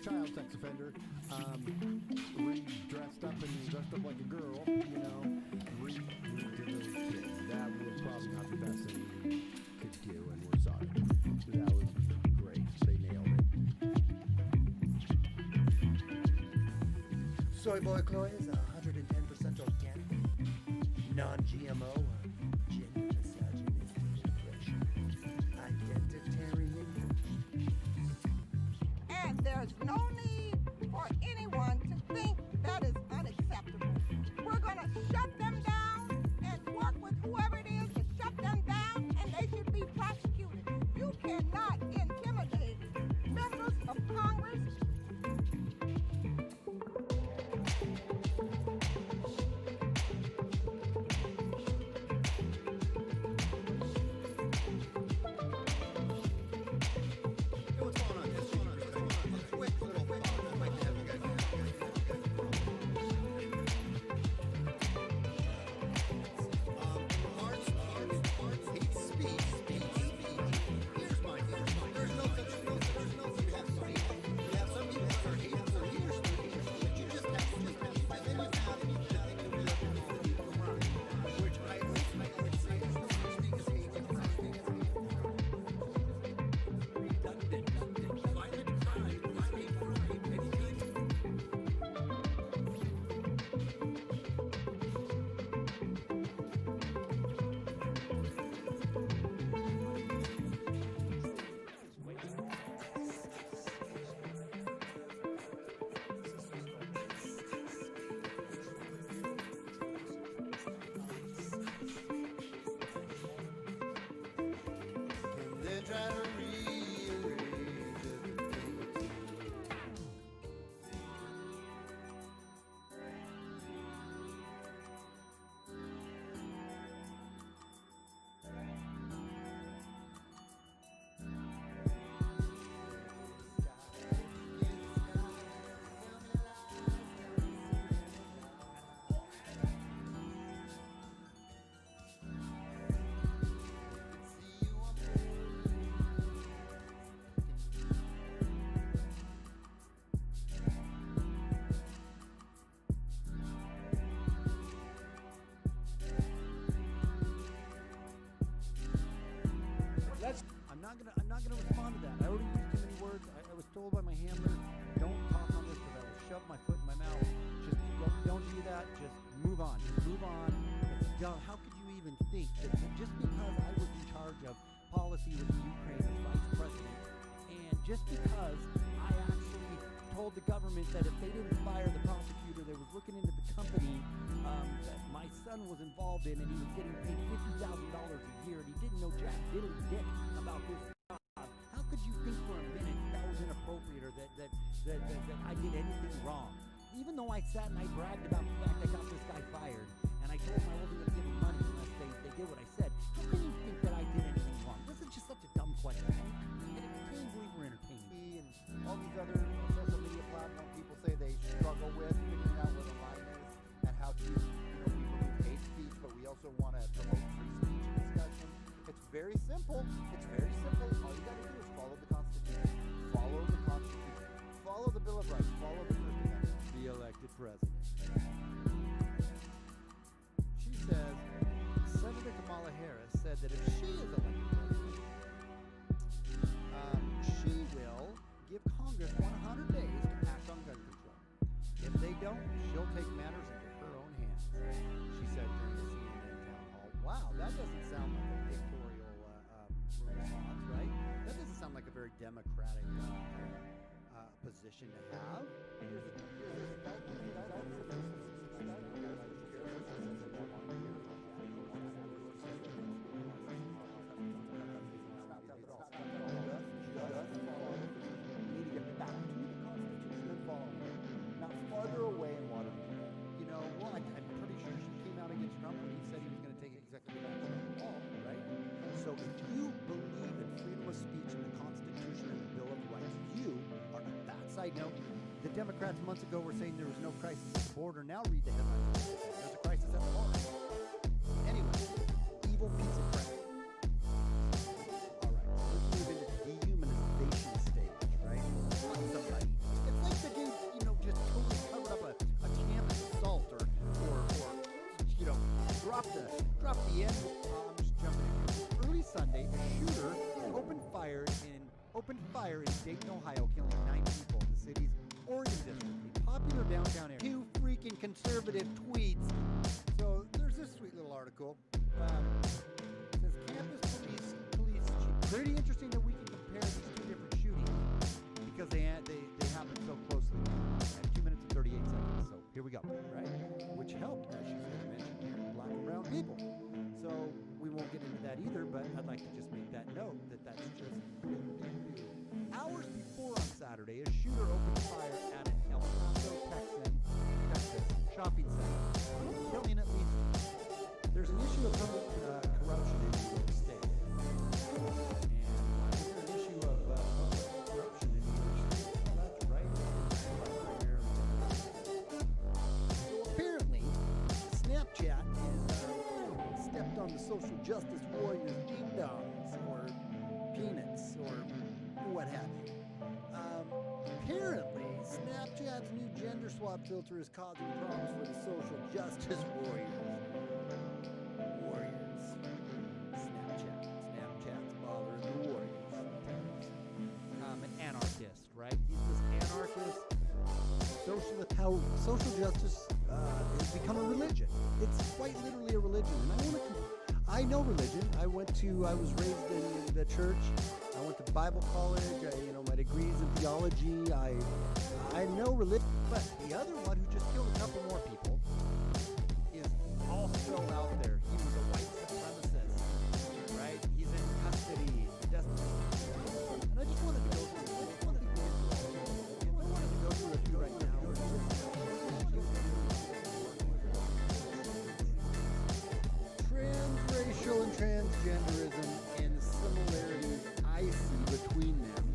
Child sex offender, dressed up like a girl, read to those kids. That was probably not the best thing we could do, and we're sorry. That was great. They nailed it. Soy Boy Chloe is 110% organic, non-GMO, gender misogynistic, identitarian. And there's no need for anyone to think that is unacceptable. We're going to shut them down and work with whoever it is to shut them down, and they should be prosecuted. You cannot intimidate members of Congress. I'm not gonna respond to that. I already used too many words. I was told by my handler, don't talk on this because I will shove my foot in my mouth. Just don't do that. Just move on. Just move on. It's dumb. How could you even think that just because I was in charge of policy with the Ukraine as vice president, and just because I actually told the government that if they didn't fire the prosecutor that was looking into the company that my son was involved in, and he was getting paid $50,000 a year, and he didn't know jack diddly dick about this job, how could you think for a minute that was inappropriate or that I did anything wrong? Even though I sat and I bragged about the fact I got this guy fired, and I told him I wasn't going to give him money unless they did what I said, how can you think that I did anything wrong? This is just such a dumb question. And it can't believe we're entertaining. And all these other social media platform people say they struggle with figuring out where the line is and how to, we remove hate speech, but we also want to promote free speech and discussion. It's very simple. It's very simple. All you got to do is follow the Constitution. Follow the Constitution. Follow the Bill of Rights. Follow the First Amendment. Be elected president. She said said that if she is elected president, she will give Congress 100 days to act on gun control. If they don't, she'll take matters into her own hands, she said during the CNN town hall. Wow, that doesn't sound like a dictatorial response, right? That doesn't sound like a very democratic position to have. Farther away in water. You know, well, I'm pretty sure she came out against Trump when he said he was going to take executive action on the wall, right? So if you believe in freedom of speech and the Constitution and the Bill of Rights, you are on that side note. The Democrats months ago were saying there was no crisis at the border. Now read the headlines. There's a crisis at the border. Anyway, evil piece of crap. All right, let's move into the dehumanization stage, right? Not somebody. It's like the dude, you know, just totally covered up a can of salt or you know, drop the end. I'm just jumping in. Early Sunday, a shooter opened fire in Dayton, Ohio, killing 9 people in the city's Oregon district, a popular downtown area. 2 freaking conservative tweets. So there's this sweet little article. It says campus police chief. Pretty interesting that we can compare these 2 different shootings because they happen so closely. At 2 minutes and 38 seconds. So here we go, right? Which helped, as she's going to mention here, black and brown people. So we won't get into that either, but I'd like to just make that note that that's just hours before on Saturday, a shooter opened fire at an El Paso, Texas shopping center, killing at least. There's an issue of public corruption in New York State. And is there an issue of public corruption in New York State? Well, that's right. So apparently, Snapchat is stepped on the social justice warriors' ding-dongs or peanuts or what have you. Apparently, Snapchat's new gender swap filter is causing problems for the social justice warriors. Snapchat's bothering the warriors. An anarchist, right? He's this anarchist, socialist. How social justice has become a religion. It's quite literally a religion, and I know religion. I was raised in the church. I went to Bible college. My degree's in theology. I know religion. But the other one who just killed a couple more people is also out there. He was a white supremacist, right? He's in custody. And I just wanted to go through. A few right now. Transracial and transgenderism and the similarities I see between them.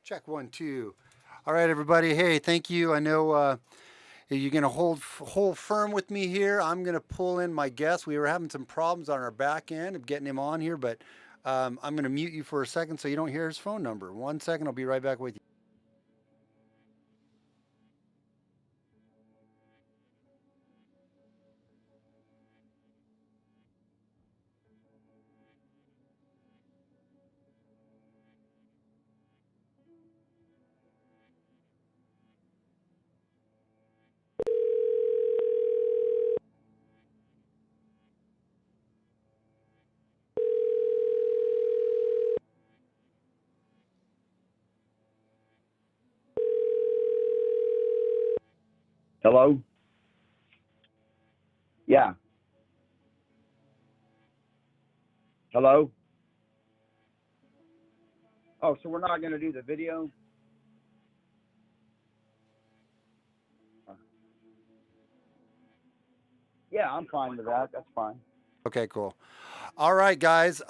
Check 1, 2. All right, everybody. Hey, thank you. I know you're going to hold firm with me here. I'm going to pull in my guest. We were having some problems on our back end of getting him on here, but I'm going to mute you for a second so you don't hear his phone number. 1 second. I'll be right back with you. Hello? Yeah. Hello? Oh, so we're not going to do the video? Yeah, I'm fine with that. That's fine. Okay, cool. All right, guys.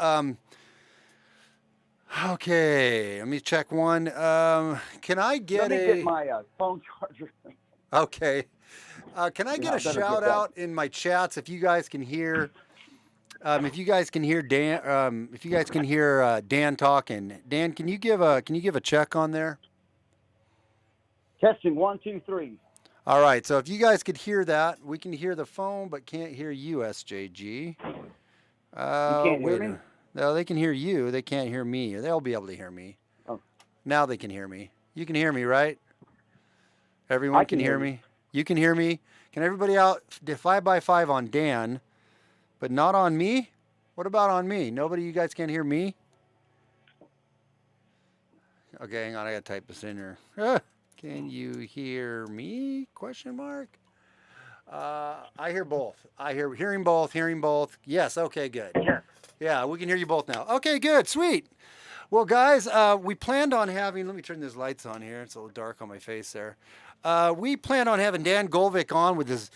Okay, let me check one. Can I get Let me get my phone charger. Okay. Can I Yeah, get I a better get shout that. out in my chats if you guys can hear? If you guys can hear Dan, if you guys can hear Dan talking, Dan, can you give a check on there? Testing 1, 2, 3. All right. So if you guys could hear that, we can hear the phone, but can't hear you, SJG. You can't hear Wait. me? No, they can hear you. They can't hear me. They'll be able to hear me. Oh. Now they can hear me. You can hear me, right? Everyone I can can hear hear you. me. You can hear me. Can everybody out 5x5 on Dan, but not on me? What about on me? Nobody, you guys can't hear me? Okay, hang on. I gotta type this in here. Can you hear me? Question mark. I hear both. Hearing both. Yes. Okay. Good. Yeah, we can hear you both now. Okay. Good. Sweet. Well, guys, we planned on having. Let me turn these lights on here. It's a little dark on my face there. We planned on having Dan Golvach on with his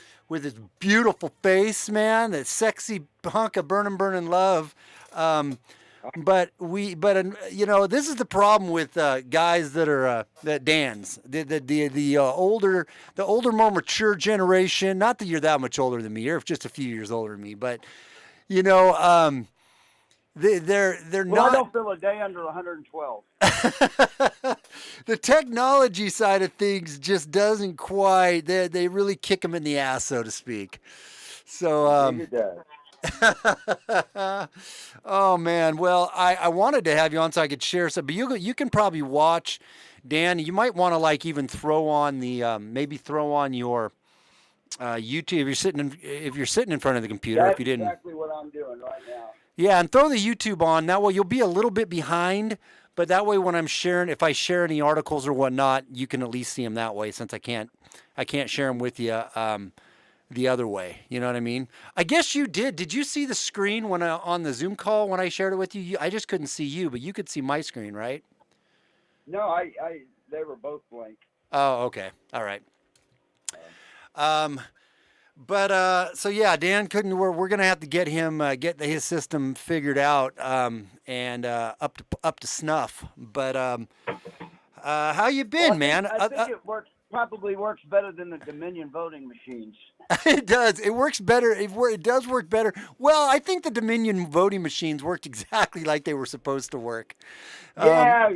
beautiful face, man. That sexy hunk of burning love. But you know, this is the problem with guys that are that Dan's the older, more mature generation. Not that you're that much older than me. You're just a few years older than me. But you know, they're Well, I not. don't feel a day under 112. The technology side of things just doesn't quite. They really kick them in the ass, so to speak. So. It does. Oh man, well, I wanted to have you on so I could share some, but you can probably watch, Dan. You might want to like even throw on the maybe throw on your YouTube if you're sitting in front of the computer. That's If you didn't, exactly what I'm doing right now. yeah, and throw the YouTube on. That way you'll be a little bit behind, but that way when I'm sharing, if I share any articles or whatnot, you can at least see them that way. Since I can't share them with you. The other way, you know what I mean? I guess you did. Did you see the screen when on the Zoom call when I shared it with you? I just couldn't see you, but you could see my screen, right? No, they were both blank. Oh, okay, all right. So yeah, Dan couldn't. We're gonna have to get him get his system figured out and up to snuff. But how you been, man? I think it probably works better than the Dominion voting machines. It does. It works better. It does work better. Well, I think the Dominion voting machines worked exactly like they were supposed to work. Yeah.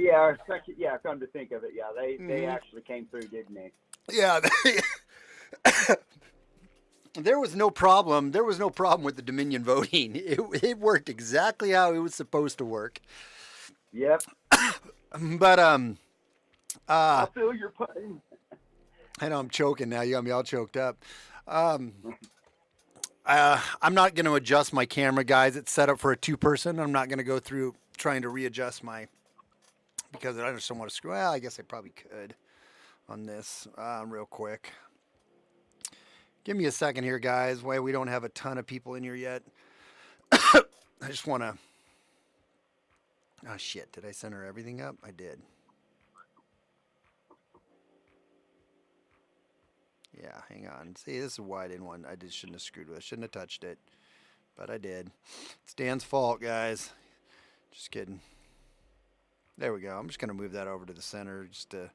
Come to think of it, yeah, they actually came through, didn't they? Yeah. There was no problem. There was no problem with the Dominion voting. It worked exactly how it was supposed to work. Yep. But I feel your pain. I know I'm choking now. You got me all choked up. I'm not going to adjust my camera, guys. It's set up for a 2-person. I'm not going to go through trying to readjust because I just don't want to screw. Well, I guess I probably could on this real quick. Give me a second here, guys. Why we don't have a ton of people in here yet. I just want to. Oh shit! Did I center everything up? I did. Yeah, hang on. See, this is why I didn't want. I just shouldn't have screwed with it. Shouldn't have touched it, but I did. It's Dan's fault, guys. Just kidding. There we go. I'm just gonna move that over to the center just to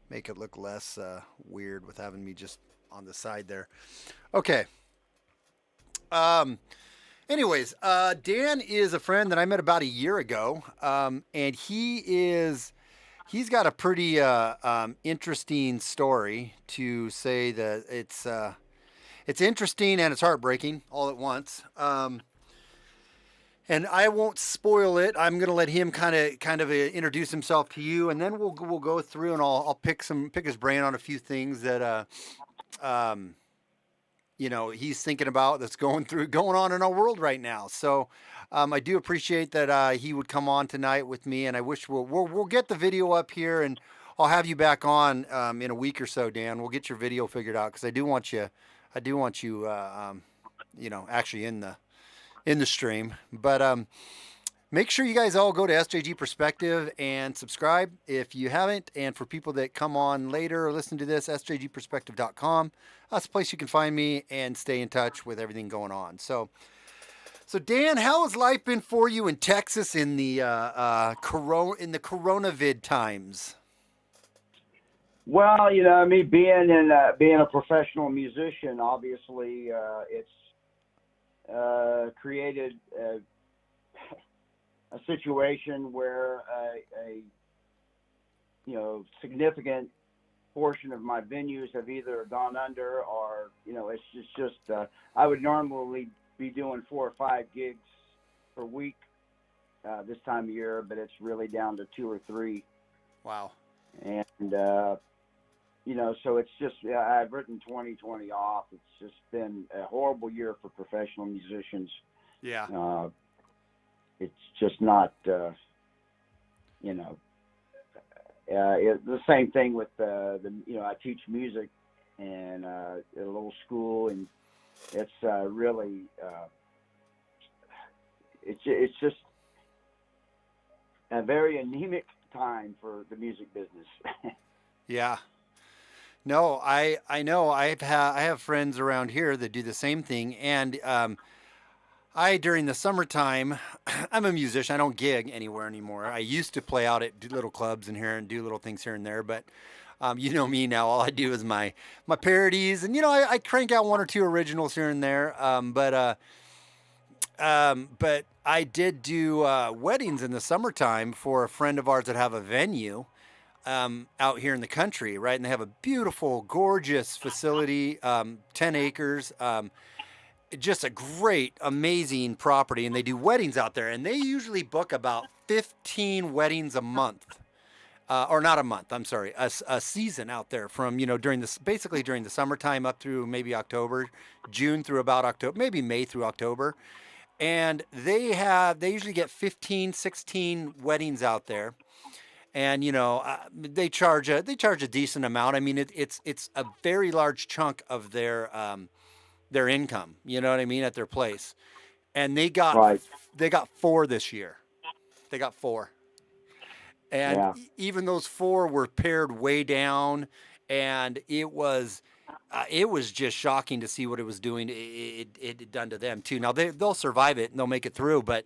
make it look less weird with having me just on the side there. Okay. Anyways, Dan is a friend that I met about a year ago, and he's got a pretty interesting story to say that it's interesting and it's heartbreaking all at once. And I won't spoil it. I'm gonna let him kind of introduce himself to you, and then we'll go through and I'll pick his brain on a few things that he's thinking about that's going on in our world right now. So I do appreciate that he would come on tonight with me, and I wish we'll get the video up here, and I'll have you back on in a week or so, Dan. We'll get your video figured out because I do want you actually in the stream. But make sure you guys all go to SJG Perspective and subscribe if you haven't. And for people that come on later or listen to this, sjgperspective.com. That's the place you can find me and stay in touch with everything going on. So Dan, how has life been for you in Texas in the coronavid times? Well, you know, me being a professional musician, obviously, it's created a situation where a you know, significant portion of my venues have either gone under or, you know, it's just I would normally be doing 4 or 5 gigs per week this time of year, but it's really down to 2 or 3. Wow. And you know, so it's just, I've written 2020 off. It's just been a horrible year for professional musicians. Yeah. It's just not, you know, the same thing with you know, I teach music and at a little school, and it's really, it's just a very anemic time for the music business. Yeah. No, I know. I have friends around here that do the same thing, and I during the summertime, I'm a musician. I don't gig anywhere anymore. I used to play out at little clubs in here and do little things here and there, but you know me now. All I do is my parodies, and you know I crank out 1 or 2 originals here and there. But I did do weddings in the summertime for a friend of ours that have a venue out here in the country, right? And they have a beautiful, gorgeous facility, 10 acres, just a great, amazing property. And they do weddings out there, and they usually book about 15 weddings a month. Or not a month, I'm sorry, a season out there from, you know, basically during the summertime up through maybe October, June through about October, maybe May through October. And they usually get 15, 16 weddings out there. And, you know, they charge a decent amount. I mean, it's a very large chunk of their income, you know what I mean, at their place. And they got Right. 4 this year. They got 4. And Yeah. even those 4 were pared way down, and it was just shocking to see what it was doing. It done to them too. Now they'll survive it and they'll make it through, but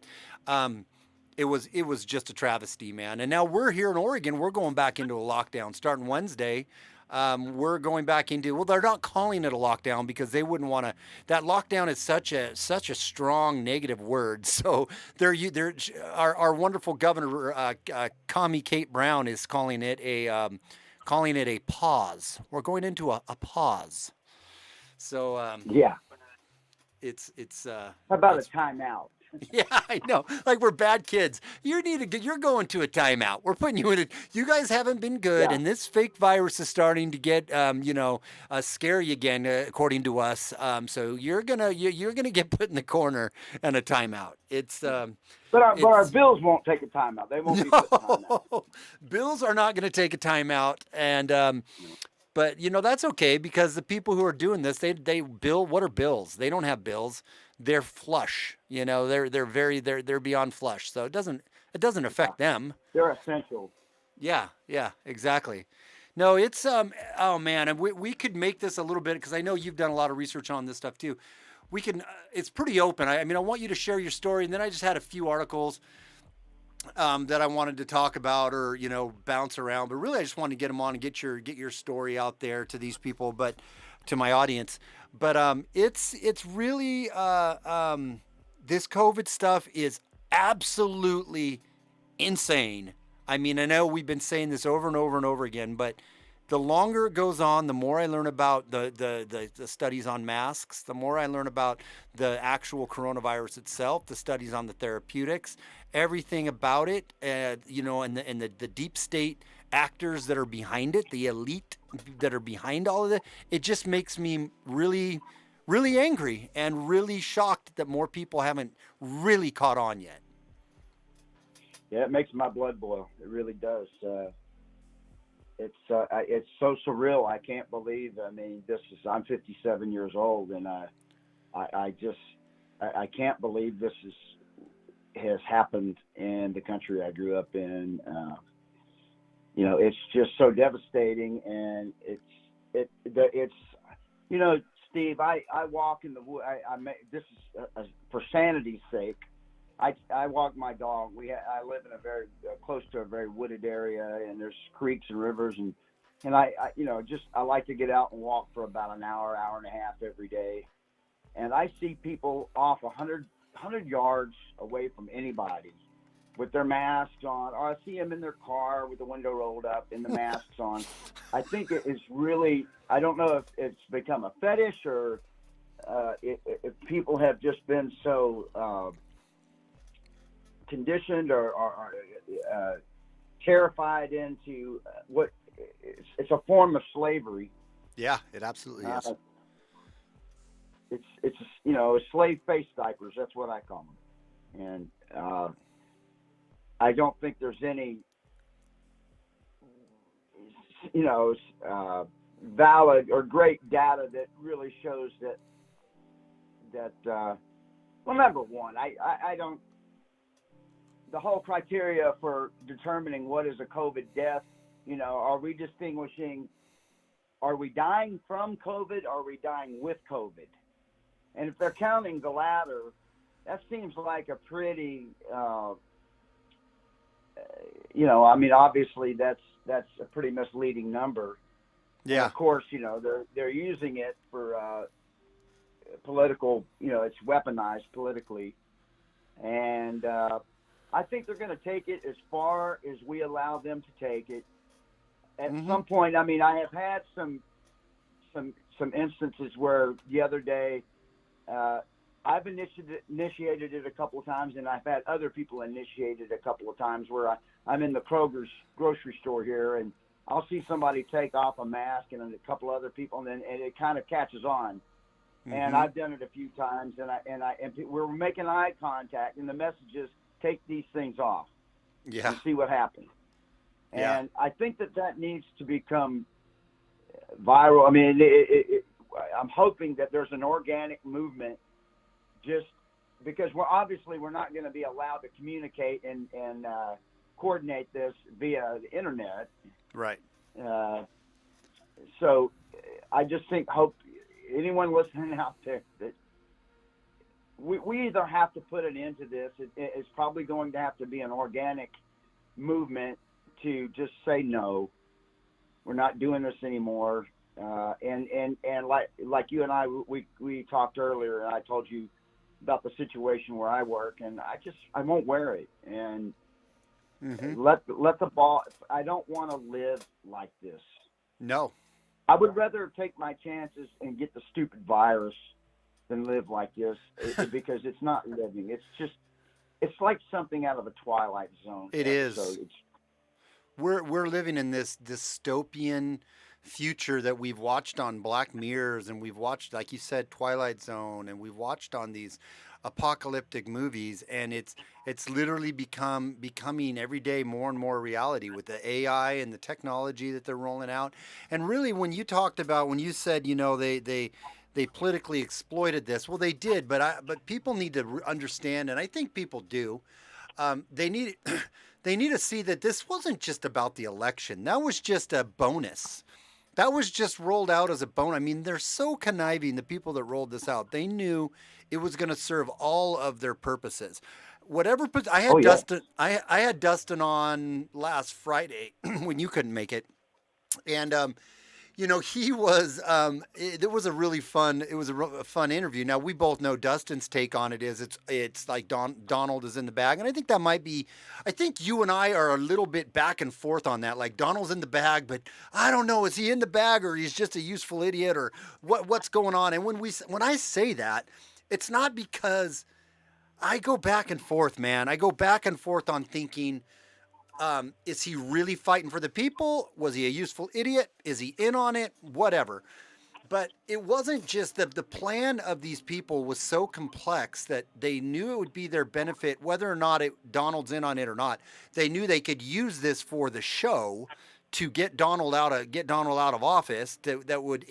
it was just a travesty, man. And now we're here in Oregon. We're going back into a lockdown starting Wednesday. We're going back into, well, they're not calling it a lockdown because they wouldn't want to. That lockdown is such a strong negative word. So our wonderful governor, Commie Kate Brown, is calling it a pause. We're going into a pause. So Yeah. it's How about a timeout? yeah, I know. Like we're bad kids. You're going to a timeout. We're putting you in it. You guys haven't been good, Yeah. and this fake virus is starting to get, scary again, according to us. So you're gonna get put in the corner and a timeout. It's But our Bills won't take a timeout. They won't be put in timeout. Bills are not going to take a timeout, and but you know that's okay because the people who are doing this, they bill. What are bills? They don't have bills. They're flush. You know, they're beyond flush. So it doesn't affect them. They're essential. Yeah, exactly. No, it's oh man, and we could make this a little bit because I know you've done a lot of research on this stuff too. We can. It's pretty open. I mean, I want you to share your story, and then I just had a few articles that I wanted to talk about or bounce around. But really, I just wanted to get them on and get your story out there to these people, but to my audience. But it's really this COVID stuff is absolutely insane. I mean, I know we've been saying this over and over and over again, but the longer it goes on, the more I learn about the studies on masks, the more I learn about the actual coronavirus itself, the studies on the therapeutics, everything about it, and the deep state actors that are behind it, the elite that are behind all of it. It just makes me really, really angry and really shocked that more people haven't really caught on yet. Yeah, it makes my blood boil. It really does. It's so surreal. I can't believe. I mean, I'm 57 years old, and I can't believe this has happened in the country I grew up in. It's just so devastating, and it's Steve. I walk in the wood. This is for sanity's sake. I walk my dog. I live in a very close to a very wooded area, and there's creeks and rivers, and and I I like to get out and walk for about an hour, hour and a half every day, and I see people off 100 yards away from anybody with their masks on, or I see them in their car with the window rolled up and the masks on. I think it is really, I don't know if it's become a fetish or if people have just been so conditioned or terrified into what it's a form of slavery. Yeah, it absolutely is. It's slave face diapers. That's what I call them, and I don't think there's any valid or great data that really shows that well, number one, I don't, the whole criteria for determining what is a COVID death, are we distinguishing, are we dying from COVID or are we dying with COVID? And if they're counting the latter, that seems like a pretty, obviously that's a pretty misleading number. Yeah. And of course, they're using it for political, it's weaponized politically. And I think they're going to take it as far as we allow them to take it. At some point, I have had some instances where the other day, I've initiated it a couple of times, and I've had other people initiate it a couple of times where I'm in the Kroger's grocery store here, and I'll see somebody take off a mask and a couple other people, and it kind of catches on. And I've done it a few times, and we're making eye contact, and the message is take these things off and see what happens. And I think that needs to become viral. I'm hoping that there's an organic movement, just because we're not going to be allowed to communicate and coordinate this via the internet. Right. So I just hope anyone listening out there that we either have to put an end to this. It's probably going to have to be an organic movement to just say no, we're not doing this anymore. And like you and I, we talked earlier, and I told you about the situation where I work, and I won't wear it, and let the ball. I don't want to live like this. No, I would rather take my chances and get the stupid virus than live like this, because it's not living. It's like something out of a Twilight Zone. It is. We're living in this dystopian future that we've watched on Black Mirrors, and we've watched, like you said, Twilight Zone, and we've watched on these apocalyptic movies, and it's literally becoming every day more and more reality with the AI and the technology that they're rolling out. And really, when you said they politically exploited this, well, they did, but people need to understand, and I think people do. They need to see that this wasn't just about the election. That was just a bonus. That was just rolled out as a bonus. They're so conniving, the people that rolled this out. They knew it was going to serve all of their purposes. Whatever. I had Dustin. I had Dustin on last Friday when you couldn't make it, and he was. It was a really fun. It was a fun interview. Now we both know Dustin's take on it is it's like Donald is in the bag, and I think that might be. I think you and I are a little bit back and forth on that. Like Donald's in the bag, but I don't know, is he in the bag or he's just a useful idiot or what's going on? And when I say that, it's not because I go back and forth, man. I go back and forth on thinking. Is he really fighting for the people? Was he a useful idiot? Is he in on it? Whatever. But it wasn't just the plan of these people was so complex that they knew it would be their benefit, whether or not Donald's in on it or not. They knew they could use this for the show to get Donald out of office. That would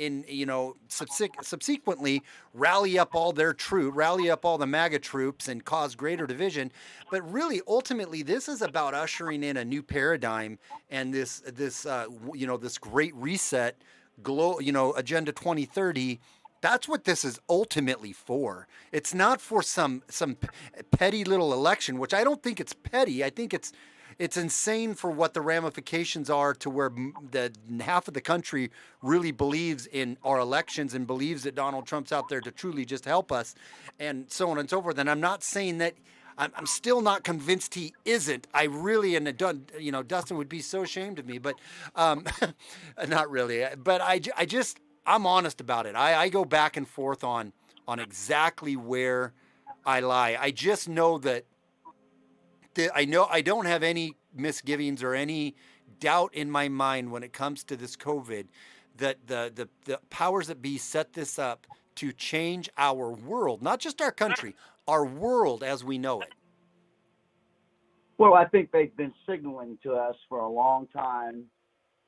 subsequently rally up all the MAGA troops and cause greater division. But really, ultimately, this is about ushering in a new paradigm and this great reset, Agenda 2030. That's what this is ultimately for. It's not for some petty little election, which I don't think it's petty. I think it's insane for what the ramifications are to where the half of the country really believes in our elections and believes that Donald Trump's out there to truly just help us, and so on and so forth. And I'm not saying that. I'm still not convinced he isn't. I really, and Dustin would be so ashamed of me, but not really. But I'm honest about it. I go back and forth on exactly where I lie. I just know that I don't have any misgivings or any doubt in my mind when it comes to this COVID that the powers that be set this up to change our world, not just our country, our world as we know it. Well, I think they've been signaling to us for a long time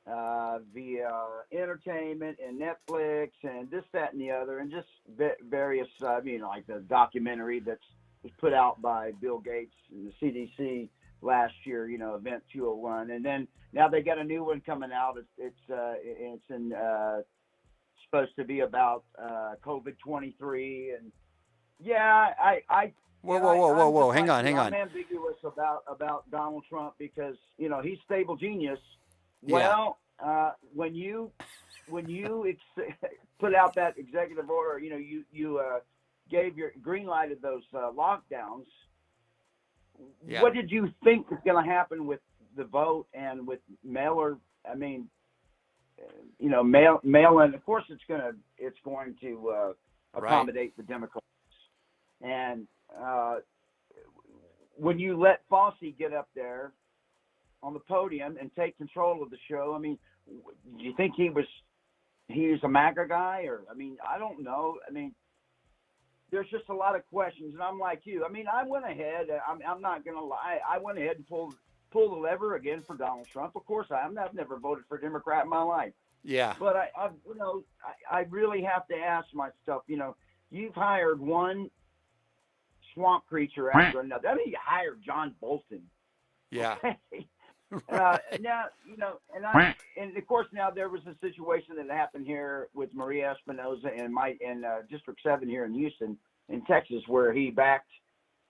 via entertainment and Netflix and this, that, and the other, and just various, like the documentary that's was put out by Bill Gates and the CDC last year, Event 201, and then now they got a new one coming out. It's supposed to be about COVID-23, and yeah, Whoa! Hang on. I'm ambiguous about Donald Trump because he's stable genius. Yeah. Well, when you put out that executive order, you gave your green lighted those lockdowns. Yeah. What did you think was going to happen with the vote and with mail-in? Of course, it's going to accommodate the Democrats. And when you let Fauci get up there on the podium and take control of the show, I mean, do you think he was a MAGA guy? Or, I don't know. There's just a lot of questions, and I'm like you. I went ahead. I'm not going to lie. I went ahead and pulled the lever again for Donald Trump. Of course, I've never voted for a Democrat in my life. Yeah. But I really have to ask myself. You've hired one swamp creature after another. You hired John Bolton. Yeah. Okay? Now, and of course now there was a situation that happened here with Maria Espinosa in District 7 here in Houston, in Texas, where he backed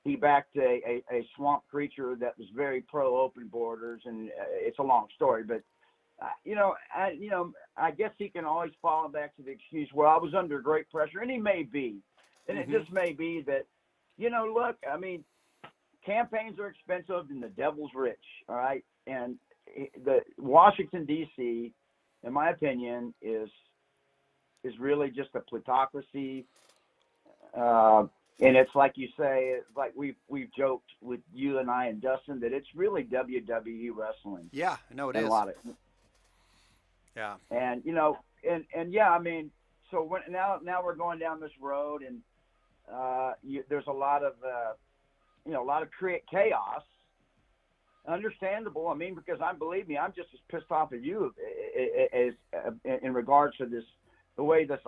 a swamp creature that was very pro open borders, and it's a long story, but I guess he can always fall back to the excuse, well, I was under great pressure, and he may be, and it just may be that, look, campaigns are expensive and the devil's rich, all right? And the Washington, D.C., in my opinion, is really just a plutocracy. And it's like you say, it's like we've joked with you and I and Dustin that it's really WWE wrestling. Yeah, no, it is. A lot of yeah. And so now we're going down this road, and there's a lot of create chaos. Understandable. Because believe me, I'm just as pissed off as you as in regards to the way this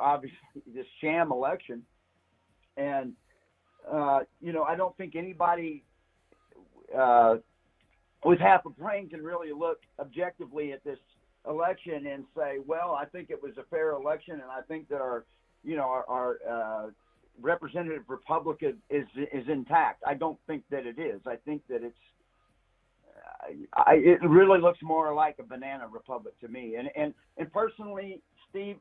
sham election. And I don't think anybody with half a brain can really look objectively at this election and say, well, I think it was a fair election, and I think that our representative Republican is intact. I don't think that it is. I think that it really looks more like a banana republic to me. And personally, Steve,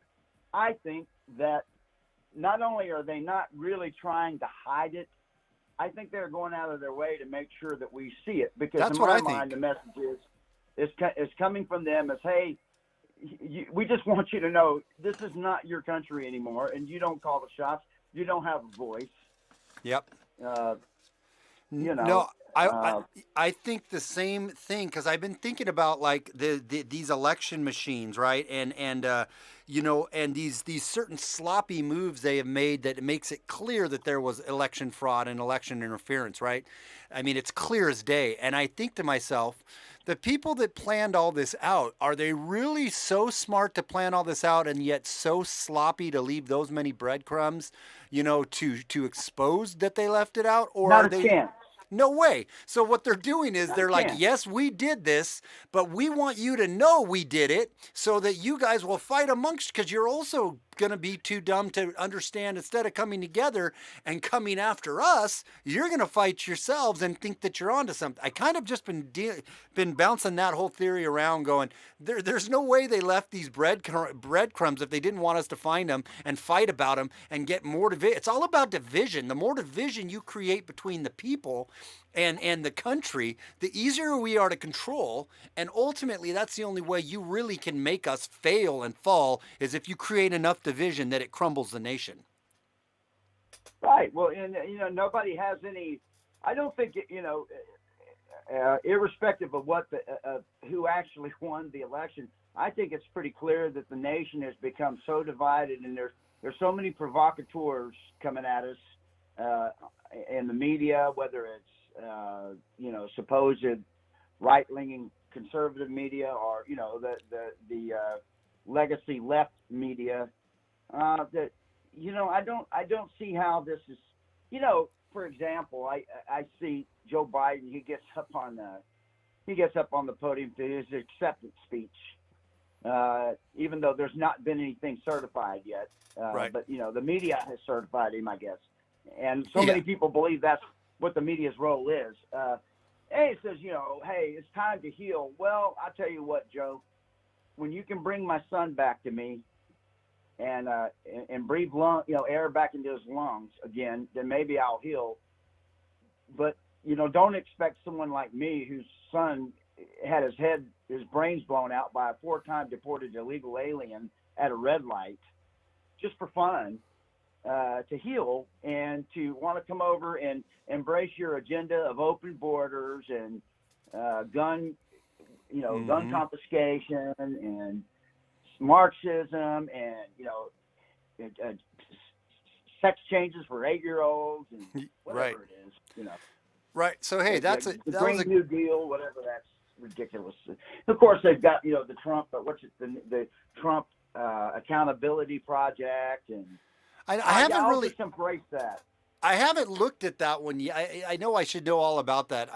I think that not only are they not really trying to hide it, I think they're going out of their way to make sure that we see it, because That's in what my I think. mind, the message is coming from them as, hey, we just want you to know this is not your country anymore, and you don't call the shots. You don't have a voice. Yep. No, I think the same thing, because I've been thinking about like these election machines, right? And these certain sloppy moves they have made that it makes it clear that there was election fraud and election interference, right? It's clear as day. And I think to myself, the people that planned all this out, are they really so smart to plan all this out and yet so sloppy to leave those many breadcrumbs, to expose that they left it out? Or not are a they? chance. No way. So what they're doing is they're like, yes, we did this, but we want you to know we did it so that you guys will fight amongst, because you're also going to be too dumb to understand. Instead of coming together and coming after us, you're going to fight yourselves and think that you're onto something. I kind of just been bouncing that whole theory around, going, there's no way they left these breadcrumbs if they didn't want us to find them and fight about them and get more division. It's all about division. The more division you create between the people and the country, the easier we are to control. And ultimately, that's the only way you really can make us fail and fall, is if you create enough division that it crumbles the nation. Right. Well, and nobody has any. I don't think irrespective of what who actually won the election, I think it's pretty clear that the nation has become so divided, and there's so many provocateurs coming at us in the media, whether it's supposed right-leaning conservative media or the legacy left media, that I don't see how this is. For example, I see Joe Biden. He gets up on the podium to his acceptance speech, even though there's not been anything certified yet. Right. But the media has certified him, I guess, and so many people believe that's what the media's role is. And he says, hey, it's time to heal. Well, I'll tell you what, Joe, when you can bring my son back to me and breathe air back into his lungs again, then maybe I'll heal. But, don't expect someone like me, whose son had his brains blown out by a 4-time deported illegal alien at a red light, just for fun, to heal and to want to come over and embrace your agenda of open borders and gun confiscation and Marxism and sex changes for 8-year-olds and whatever it is, Right. So hey, the Green New Deal, whatever. That's ridiculous. Of course, they've got the Trump, the Trump Accountability Project, and I haven't I'll really just embrace that. I haven't looked at that one yet. I know I should know all about that.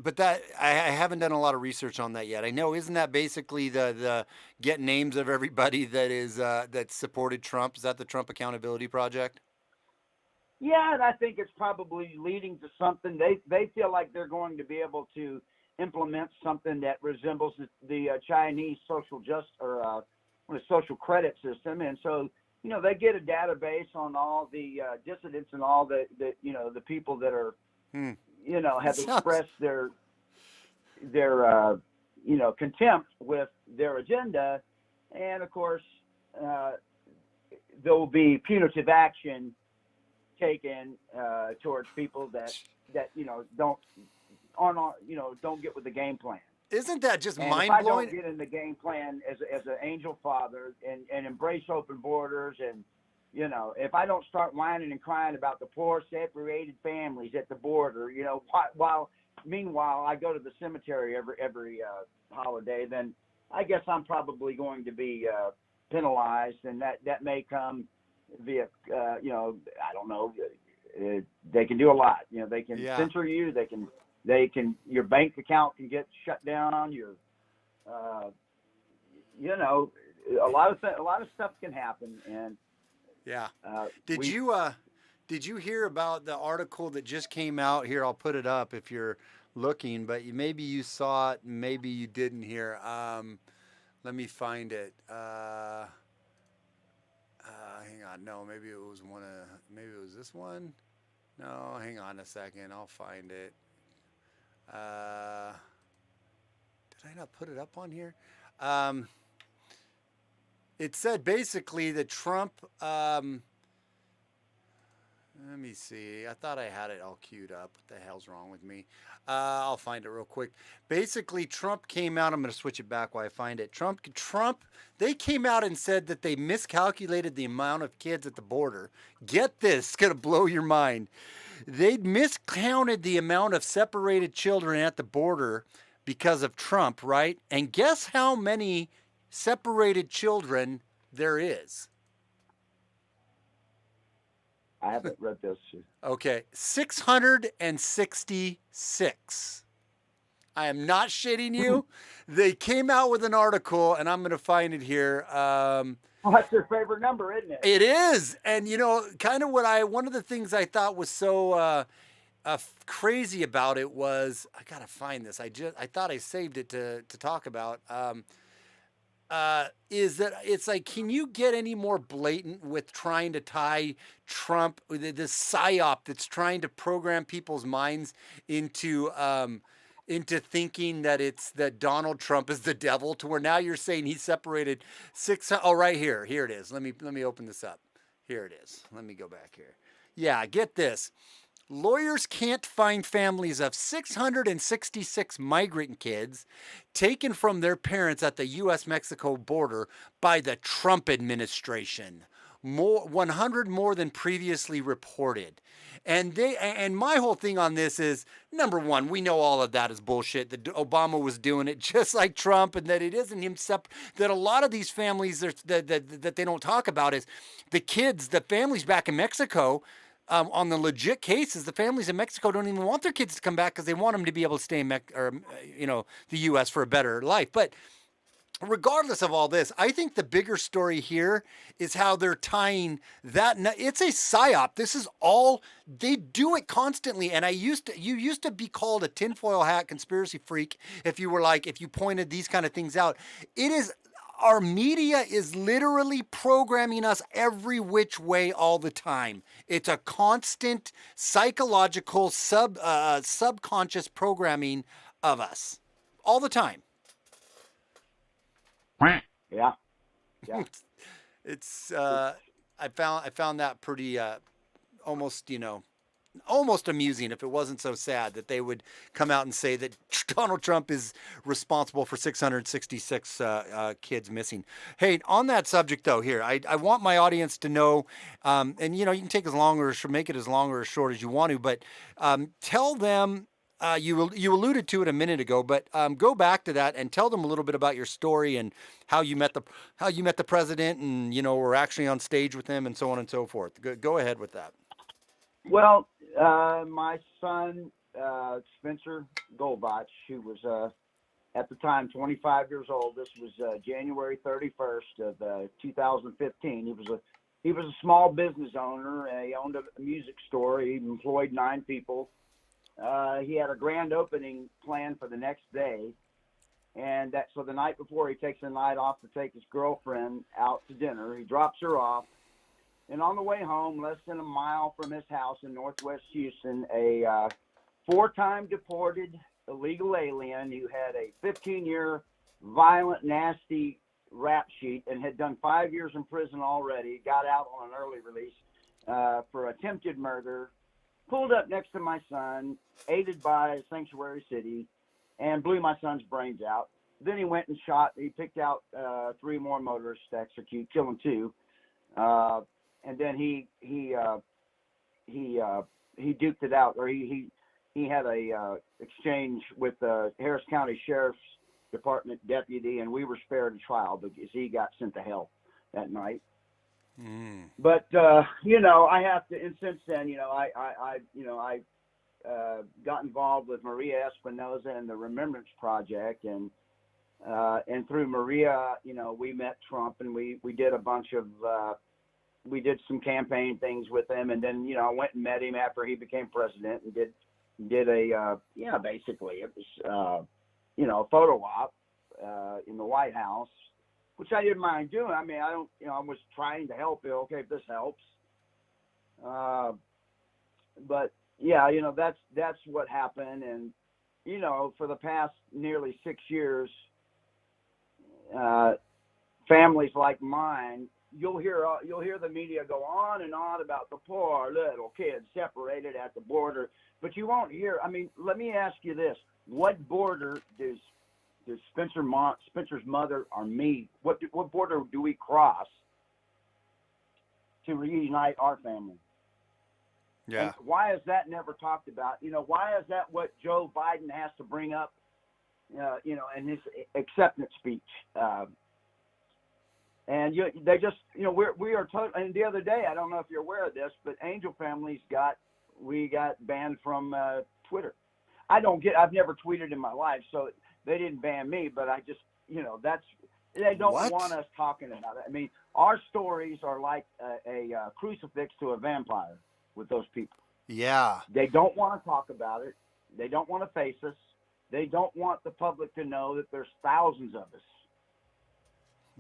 But that I haven't done a lot of research on that yet. I know, isn't that basically the get names of everybody that supported Trump? Is that the Trump Accountability Project? Yeah, and I think it's probably leading to something. They feel like they're going to be able to implement something that resembles the Chinese social social credit system, and so they get a database on all the dissidents and all the people that are have expressed their contempt with their agenda, and of course there will be punitive action taken towards people that don't get with the game plan. Isn't that just mind blowing? If I blowing? don't get in the game plan as an angel father and embrace open borders, and if I don't start whining and crying about the poor separated families at the border, meanwhile I go to the cemetery every holiday, then I guess I'm probably going to be penalized, and that may come via I don't know. They can do a lot. They can censor you. They can your bank account can get shut down. Your a lot of stuff can happen. And did you hear about the article that just came out here? I'll put it up if you're looking, but maybe you saw it, maybe you didn't hear. Let me find it. Hang on. No, maybe it was maybe it was this one. No, hang on a second. I'll find it. Did I not put it up on here? It said basically that Trump, let me see. I thought I had it all queued up. What the hell's wrong with me? I'll find it real quick. Basically, Trump came out. I'm going to switch it back while I find it. Trump, they came out and said that they miscalculated the amount of kids at the border. Get this, it's going to blow your mind. They miscounted the amount of separated children at the border because of Trump, right? And guess how many separated children there is? I haven't read this. Okay, 666. I am not shitting you. They came out with an article, and I'm going to find it here. Well, that's your favorite number, isn't it? It is. And, kind of one of the things I thought was so crazy about it was, I got to find this. I thought I saved it to talk about. Is that it's like, can you get any more blatant with trying to tie Trump, this psyop that's trying to program people's minds into thinking that Donald Trump is the devil, to where now you're saying he separated right here. Here it is. Let me open this up. Here it is. Let me go back here. Yeah, get this. Lawyers can't find families of 666 migrant kids taken from their parents at the U.S.-Mexico border by the Trump administration. 100 more than previously reported. And my whole thing on this is, number one, we know all of that is bullshit, that Obama was doing it just like Trump, and that it isn't him, that a lot of these families that they don't talk about is the families back in Mexico. On the legit cases, the families in Mexico don't even want their kids to come back because they want them to be able to stay in the U.S. for a better life. But regardless of all this, I think the bigger story here is how they're tying that. It's a psyop. This is all, they do it constantly. And you used to be called a tinfoil hat conspiracy freak if you pointed these kind of things out. Our media is literally programming us every which way all the time. It's a constant psychological subconscious programming of us all the time. Yeah. It's I found that pretty almost amusing, if it wasn't so sad that they would come out and say that Donald Trump is responsible for 666 kids missing. Hey, on that subject though, here, I want my audience to know, and you can take as long or make it as long or as short as you want to, but tell them, you alluded to it a minute ago, but go back to that and tell them a little bit about your story and how you met the president, and were actually on stage with him and so on and so forth. Go ahead with that. Well, my son, Spencer Golvach, who was at the time 25 years old. This was January 31st of 2015. He was a small business owner. He owned a music store. He employed 9 people. He had a grand opening planned for the next day, and so the night before, he takes the night off to take his girlfriend out to dinner. He drops her off. And on the way home, less than a mile from his house in Northwest Houston, a 4-time deported illegal alien who had a 15-year violent, nasty rap sheet and had done 5 years in prison already, got out on an early release for attempted murder, pulled up next to my son, aided by Sanctuary City, and blew my son's brains out. Then he went and he picked out 3 more motorists to execute, killing 2. And then he duked it out, or he had a exchange with the Harris County Sheriff's Department deputy, and we were spared a trial because he got sent to hell that night. But I have to, and since then, I got involved with Maria Espinosa and the Remembrance Project, and through Maria, we met Trump, and we did a bunch of we did some campaign things with him, and then I went and met him after he became president, and did a basically it was a photo op in the White House, which I didn't mind doing. I mean, I was trying to help you. Okay, if this helps. But yeah, that's what happened, and for the past nearly 6 years, families like mine, you'll hear the media go on and on about the poor little kids separated at the border, but you won't hear. I mean, let me ask you this: what border does Spencer's mother or me? What border do we cross to reunite our family? Yeah. And why is that never talked about? Why is that what Joe Biden has to bring up? In his acceptance speech. And they just, we are told. And the other day, I don't know if you're aware of this, but Angel Families got banned from Twitter. I've never tweeted in my life, so they didn't ban me, but I just, they don't What? want us talking about it. I mean, our stories are like a crucifix to a vampire with those people. Yeah. They don't want to talk about it. They don't want to face us. They don't want the public to know that there's thousands of us.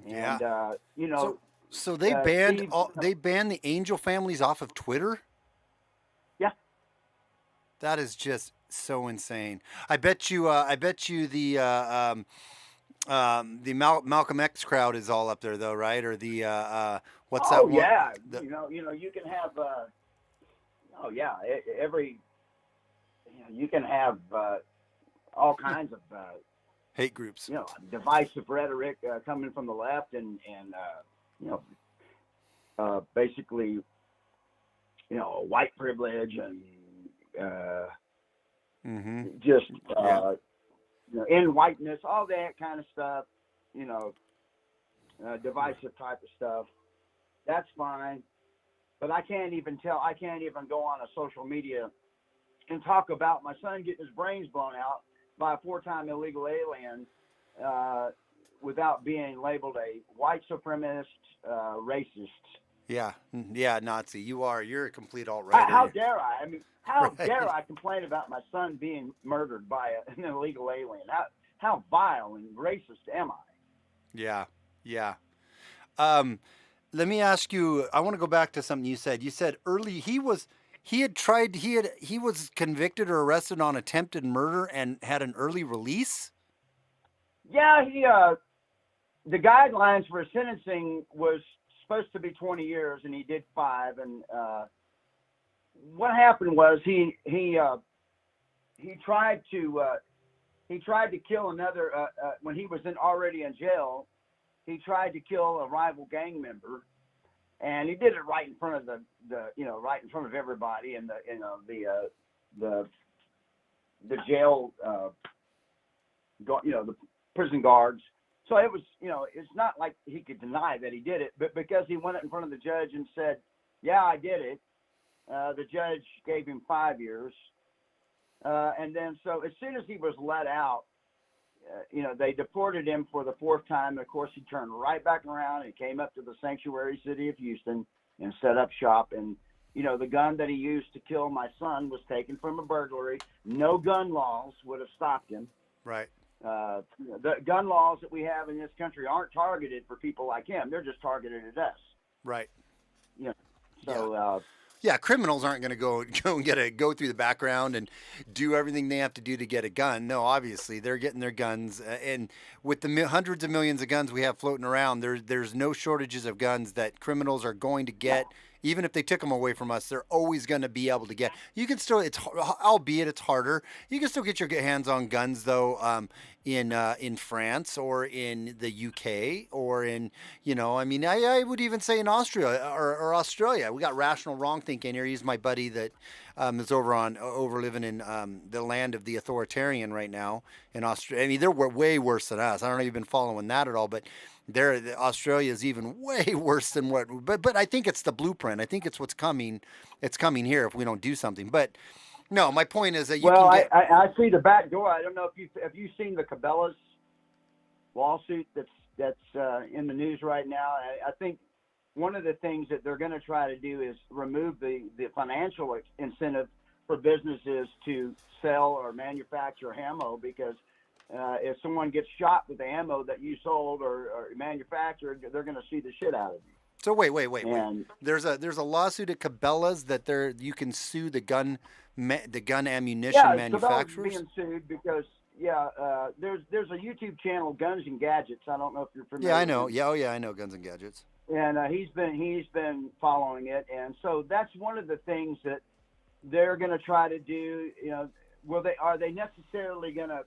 Yeah. And, So they banned Steve, they banned the Angel families off of Twitter? yeah. That is just so insane. I bet you the Malcolm X crowd is all up there though, right? Or the what's that Oh, one? yeah. The- You can have, you can have all kinds of, hate groups. divisive rhetoric coming from the left and basically, white privilege and just in whiteness, all that kind of stuff, divisive type of stuff. That's fine, but I can't even go on a social media and talk about my son getting his brains blown out by a 4-time illegal alien without being labeled a white supremacist, racist. Yeah, Nazi. You're a complete alt-righter. How dare I? I mean, how Right. dare I complain about my son being murdered by an illegal alien? How vile and racist am I? Yeah. Let me ask you. I want to go back to something you said. You said early he was convicted or arrested on attempted murder and had an early release. Yeah, the guidelines for sentencing was supposed to be 20 years, and he did 5. And what happened was he tried to kill another when he was already in jail. He tried to kill a rival gang member, and he did it right in front of right in front of everybody and the jail the prison guards. So it was, it's not like he could deny that he did it, but because he went in front of the judge and said, yeah, I did it, the judge gave him 5 years. And then, so as soon as he was let out, they deported him for the 4th time. And of course, he turned right back around and came up to the sanctuary city of Houston and set up shop. And, the gun that he used to kill my son was taken from a burglary. No gun laws would have stopped him. Right. The gun laws that we have in this country aren't targeted for people like him. They're just targeted at us. Right. So, yeah, criminals aren't going to go and go through the background and do everything they have to do to get a gun. No, obviously they're getting their guns, and with the hundreds of millions of guns we have floating around, there's no shortages of guns that criminals are going to get. Even if they took them away from us, they're always going to be able to get. You can still, albeit it's harder. You can still get your hands on guns though, in France or in the UK or in, I would even say in Austria or Australia. We got Rational Wrong Thinking here. He's my buddy that is over living in the land of the authoritarian right now in Australia. I mean, they're way worse than us. I don't know if you've been following that at all, but Australia is even way worse than but I think it's the blueprint. I think it's what's coming. It's coming here if we don't do something. But no, my point is that I see the back door. I don't know if you've seen the Cabela's lawsuit that's in the news right now. I think one of the things that they're going to try to do is remove the financial incentive for businesses to sell or manufacture ammo, because if someone gets shot with the ammo that you sold or manufactured, they're going to see the shit out of you. So wait. There's a lawsuit at Cabela's that you can sue the gun ammunition manufacturers. Cabela's being sued because there's a YouTube channel, Guns and Gadgets. I don't know if you're familiar. Yeah, I know. Yeah, I know Guns and Gadgets. And he's been following it, and so that's one of the things that they're going to try to do. Are they necessarily going to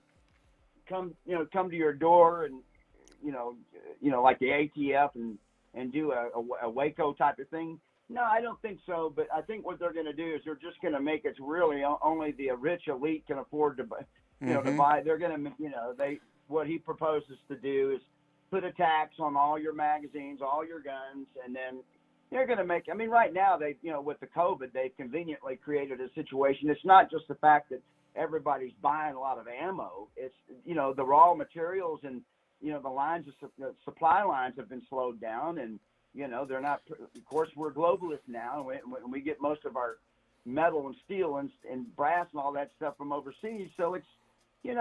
come to your door and like the ATF and do a Waco type of thing? No, I don't think so. But I think what they're going to do is they're just going to make it really only the rich elite can afford to buy. To buy. They're going to what he proposes to do is put a tax on all your magazines, all your guns, and then they're going to make. I mean, right now with the COVID, they've conveniently created a situation. It's not just the fact that everybody's buying a lot of ammo. It's, the raw materials and, the lines the supply lines have been slowed down, and, they're not, of course, we're globalists now, and we get most of our metal and steel and brass and all that stuff from overseas. So it's, they're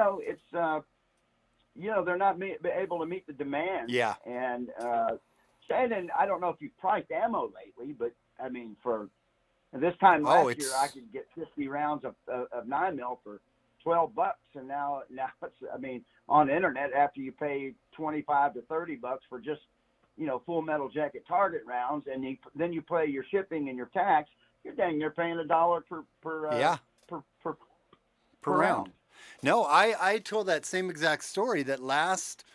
not able to meet the demand. Yeah. And Shannon, I don't know if you've priced ammo lately, but I mean, for this time last year, I could get 50 rounds of 9mm for $12, and now it's, I mean, on the internet, after you pay $25 to $30 for just, full metal jacket target rounds, and then you pay your shipping and your tax, you're paying $1 per round. No, I told that same exact story that last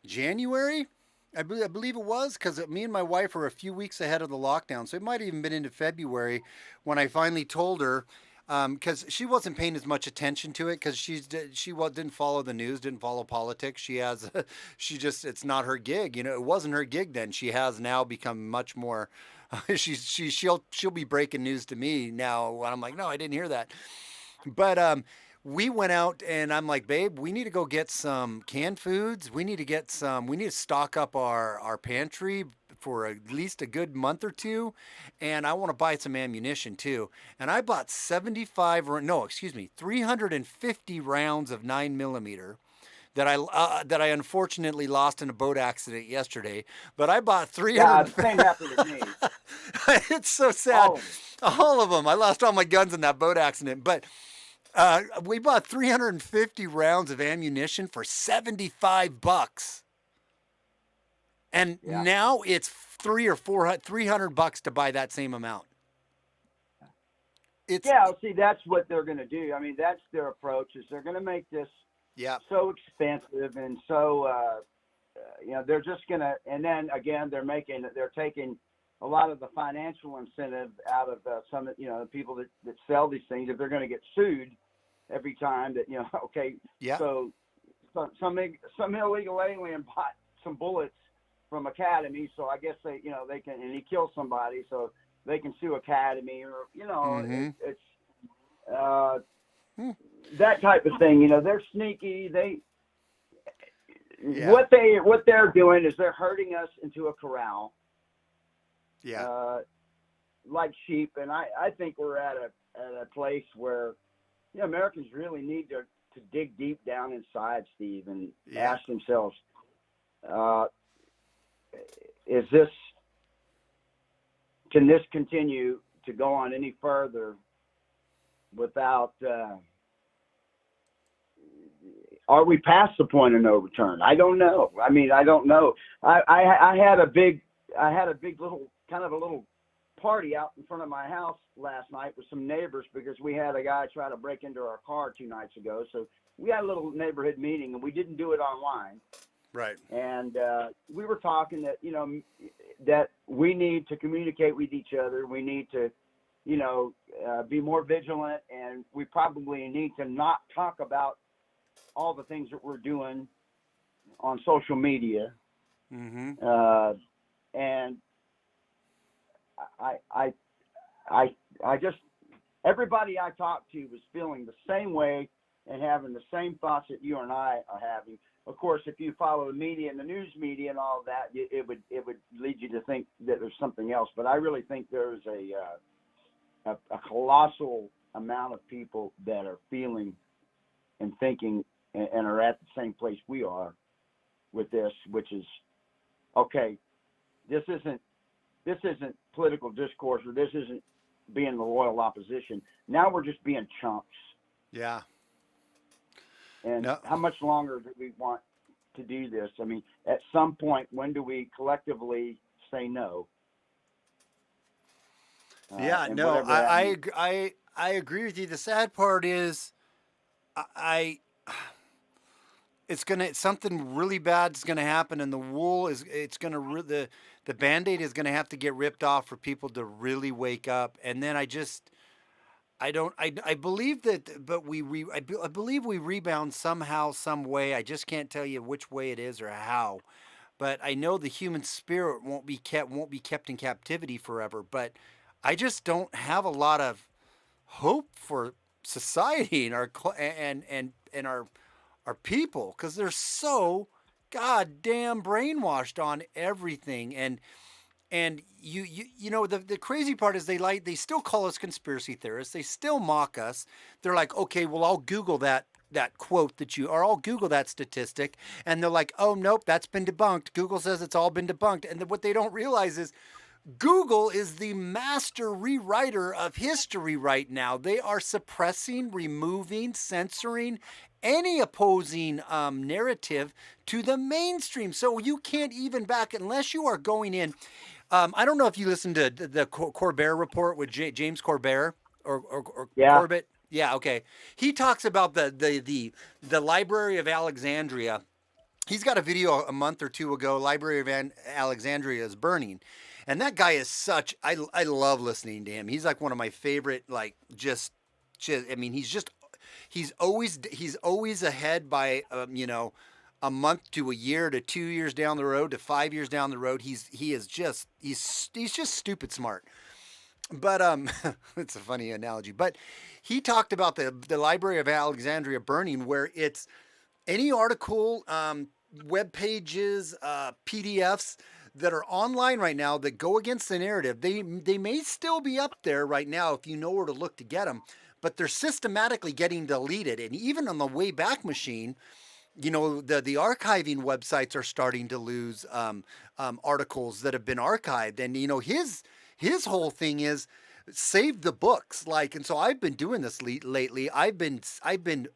January, I believe it was, because me and my wife were a few weeks ahead of the lockdown. So it might have even been into February when I finally told her, because she wasn't paying as much attention to it, because she didn't follow the news, didn't follow politics. It's not her gig. It wasn't her gig then. She has now become much more. She'll be breaking news to me now when I'm like, no, I didn't hear that. But we went out, and I'm like, babe, we need to go get some canned foods. We need to stock up our pantry for at least a good month or two. And I want to buy some ammunition too. And I bought 350 rounds of 9mm that I unfortunately lost in a boat accident yesterday. But I bought 300. Yeah, the same happened with me. It's so sad. All of them. I lost all my guns in that boat accident. But we bought 350 rounds of ammunition for $75, and now it's $300 to buy that same amount. See, that's what they're going to do. I mean, that's their approach. Is they're going to make this so expensive, and so they're just going to. And then again, they're taking a lot of the financial incentive out of some people that sell these things. If they're going to get sued every time that, so some illegal alien bought some bullets from Academy, so I guess they can, and he killed somebody, so they can sue Academy, or it's that type of thing. They're sneaky. What they're doing is they're herding us into a corral, like sheep, and I think we're at a place where Americans really need to dig deep down inside, Steve, and ask themselves, can this continue to go on any further without, are we past the point of no return? I don't know. I mean, I don't know. I had a big little party out in front of my house last night with some neighbors, because we had a guy try to break into our car 2 nights ago. So we had a little neighborhood meeting, and we didn't do it online. Right. And we were talking that, that we need to communicate with each other. We need to, be more vigilant, and we probably need to not talk about all the things that we're doing on social media. Mm-hmm. And I just, everybody I talked to was feeling the same way and having the same thoughts that you and I are having. Of course, if you follow the media and the news media and all that, it would lead you to think that there's something else. But I really think there's a colossal amount of people that are feeling and thinking and are at the same place we are with this, which is, okay, this isn't political discourse, or this isn't being the loyal opposition. Now we're just being chumps. Yeah. And how much longer do we want to do this? I mean, at some point, when do we collectively say no? I agree with you. The sad part is, something really bad is gonna happen, and the Band-Aid is gonna have to get ripped off for people to really wake up. And then I believe that, but I believe we rebound somehow, some way. I just can't tell you which way it is or how, but I know the human spirit won't be kept in captivity forever. But I just don't have a lot of hope for society and our people, because they're so goddamn brainwashed on everything. And you know, the crazy part is they still call us conspiracy theorists. They still mock us. They're like, okay, well, I'll Google that quote or I'll Google that statistic, and they're like, oh nope, that's been debunked. Google says it's all been debunked. And what they don't realize is Google is the master rewriter of history right now. They are suppressing, removing, censoring any opposing narrative to the mainstream. So you can't even back, unless you are going in. I don't know if you listened to the Corbett report with James Corbett or Yeah. Corbett. Yeah, okay. He talks about the Library of Alexandria. He's got a video a month or two ago. Library of Alexandria is burning. And that guy is I love listening to him. He's like one of my favorite, like just I mean, he's always ahead by, you know, a month to a year to 2 years down the road to 5 years down the road. He's just stupid smart. But it's a funny analogy. But he talked about the Library of Alexandria burning, where it's any article, web pages, PDFs that are online right now that go against the narrative. They may still be up there right now if you know where to look to get them, but they're systematically getting deleted. And even on the Wayback Machine, you know, the archiving websites are starting to lose articles that have been archived. And you know, his whole thing is save the books. Like, and so I've been doing this lately. I've been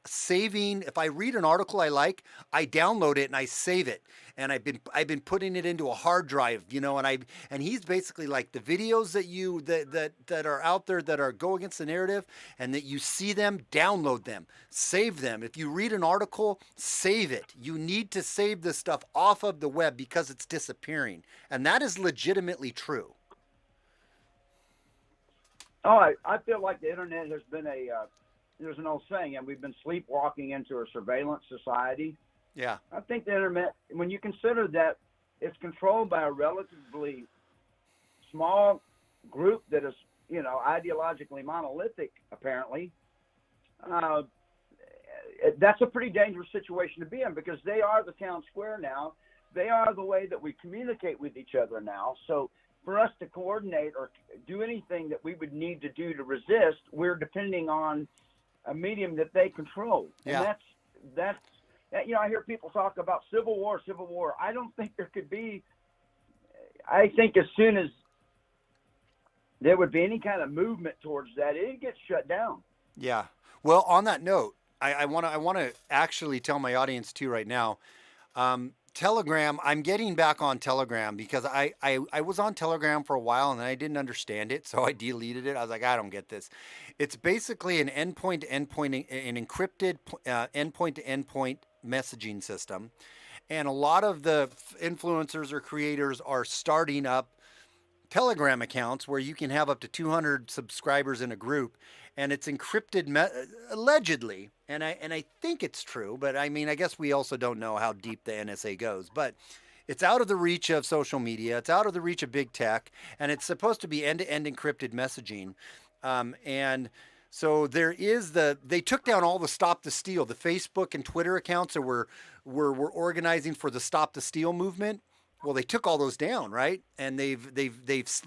saving. If I read an article I like, I download it and I save it. And I've been putting it into a hard drive, you know, and he's basically like the videos that are out there that are go against the narrative and that you see them, download them, save them. If you read an article, save it. You need to save this stuff off of the web because it's disappearing. And that is legitimately true. Oh, I feel like the internet has been there's an old saying, and we've been sleepwalking into a surveillance society. Yeah. I think the internet, when you consider that it's controlled by a relatively small group that is, you know, ideologically monolithic, apparently, that's a pretty dangerous situation to be in, because they are the town square now. They are the way that we communicate with each other now. So for us to coordinate or do anything that we would need to do to resist, we're depending on a medium that they control. Yeah. And that's you know, I hear people talk about civil war. I don't think there could be. I think as soon as there would be any kind of movement towards that, it gets shut down. Yeah. Well, on that note, I want to actually tell my audience too right now. Telegram, I'm getting back on Telegram because I was on Telegram for a while and then I didn't understand it, so I deleted it. I was like, I don't get this. It's basically an endpoint to endpoint, an encrypted endpoint to endpoint messaging system. And a lot of the influencers or creators are starting up Telegram accounts where you can have up to 200 subscribers in a group, and it's encrypted allegedly. And I think it's true, but I mean, I guess we also don't know how deep the NSA goes, but it's out of the reach of social media. It's out of the reach of big tech, and it's supposed to be end-to-end encrypted messaging. And so they took down all the Stop the Steal, the Facebook and Twitter accounts that were organizing for the Stop the Steal movement. Well, they took all those down, right? And they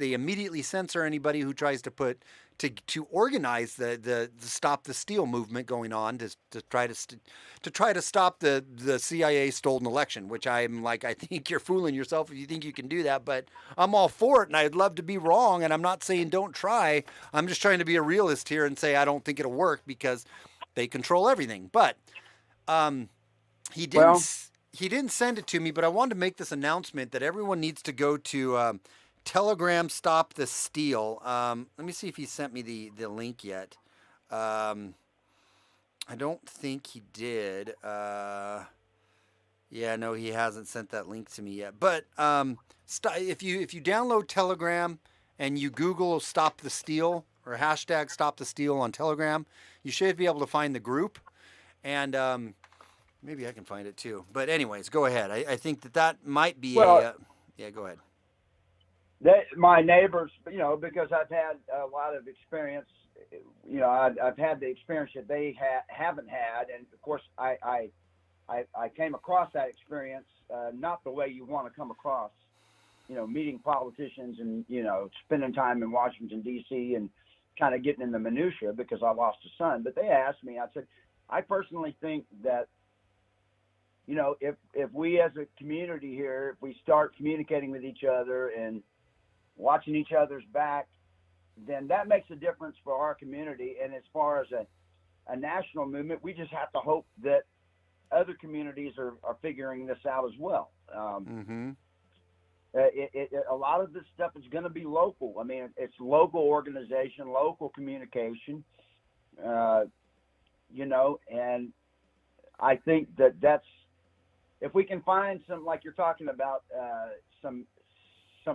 immediately censor anybody who tries to organize the Stop the Steal movement going on to try to stop the CIA stolen election, which I'm like, I think you're fooling yourself if you think you can do that, but I'm all for it, and I'd love to be wrong, and I'm not saying don't try. I'm just trying to be a realist here and say I don't think it'll work because they control everything. But he didn't send it to me, but I wanted to make this announcement that everyone needs to go to Telegram Stop the Steal. Let me see if he sent me the link yet. I don't think he did. Yeah, no, he hasn't sent that link to me yet. But if you download Telegram and you Google Stop the Steal or hashtag Stop the Steal on Telegram, you should be able to find the group. And maybe I can find it too. But anyways, go ahead. I think that might be Well, yeah, go ahead. my neighbors, because I've had a lot of experience, I've had the experience that they haven't had. And of course, I came across that experience, not the way you want to come across, meeting politicians and, spending time in Washington, D.C. and kind of getting in the minutia because I lost a son. But they asked me, I said, I personally think that, if we as a community here, if we start communicating with each other and watching each other's back, then that makes a difference for our community. And as far as a national movement, we just have to hope that other communities are figuring this out as well. A lot of this stuff is going to be local. I mean, it's local organization, local communication, and I think that's, if we can find some, like you're talking about, some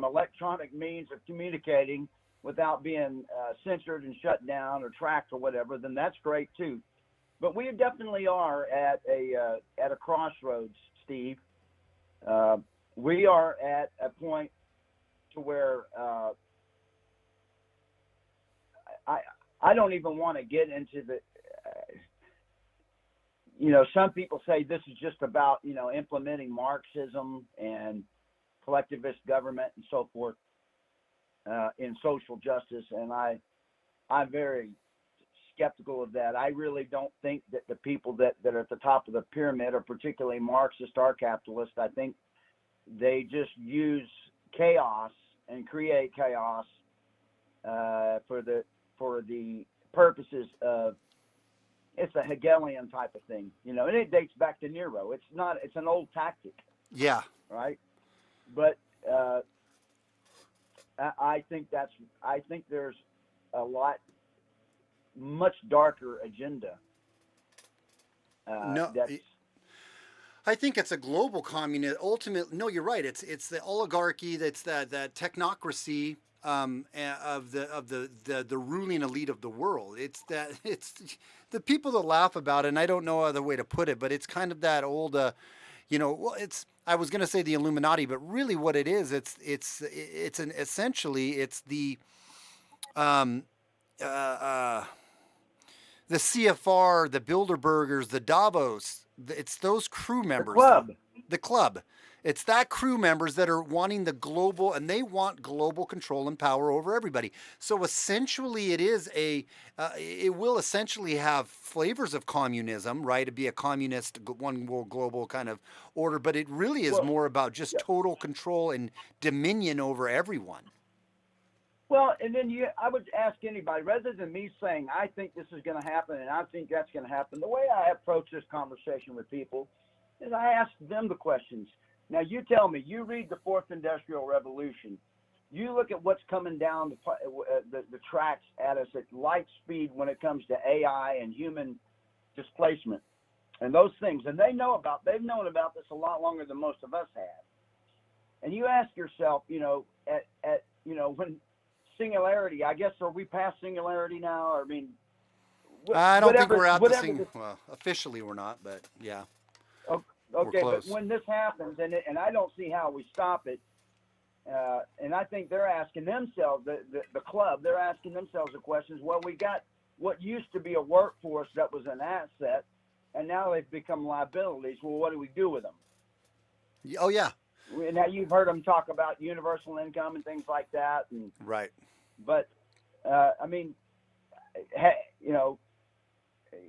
electronic means of communicating without being censored and shut down or tracked or whatever, then that's great too. But we definitely are at a crossroads, Steve. We are at a point to where I don't even want to get into the. Some people say this is just about implementing Marxism and collectivist government and so forth in social justice, and I'm very skeptical of that. I really don't think that the people that are at the top of the pyramid are particularly Marxist or capitalist. I think they just use chaos and create chaos for the purposes of, it's a Hegelian type of thing, and it dates back to Nero. It's an old tactic. Yeah. Right. But I think there's a much darker agenda. I think it's a global communist. Ultimately, no, you're right. It's the oligarchy. That's that technocracy of the ruling elite of the world. It's the people that laugh about it. And I don't know other way to put it, but it's kind of that old. I was going to say the Illuminati, but really what it is, it's the CFR, the Bilderbergers, the Davos. It's those crew members. The club. It's that crew members that are wanting the global, and they want global control and power over everybody. So essentially, it will essentially have flavors of communism, right? It'd be a communist, one world global kind of order, but it really is more about just total control and dominion over everyone. Well, and then I would ask anybody, rather than me saying, I think this is going to happen and I think that's going to happen, the way I approach this conversation with people is I ask them the questions. Now, you tell me, you read the Fourth Industrial Revolution, you look at what's coming down the tracks at us at light speed when it comes to AI and human displacement and those things. And they've known about this a lot longer than most of us have. And you ask yourself, when singularity, I guess, are we past singularity now? Or, I mean, I don't think we're at well, officially we're not, but yeah. Okay, but when this happens, and I don't see how we stop it, and I think they're asking themselves, the club, they're asking themselves the questions, well, we got what used to be a workforce that was an asset, and now they've become liabilities. Well, what do we do with them? Oh, yeah. Now, you've heard them talk about universal income and things like that. And, right. But, I mean,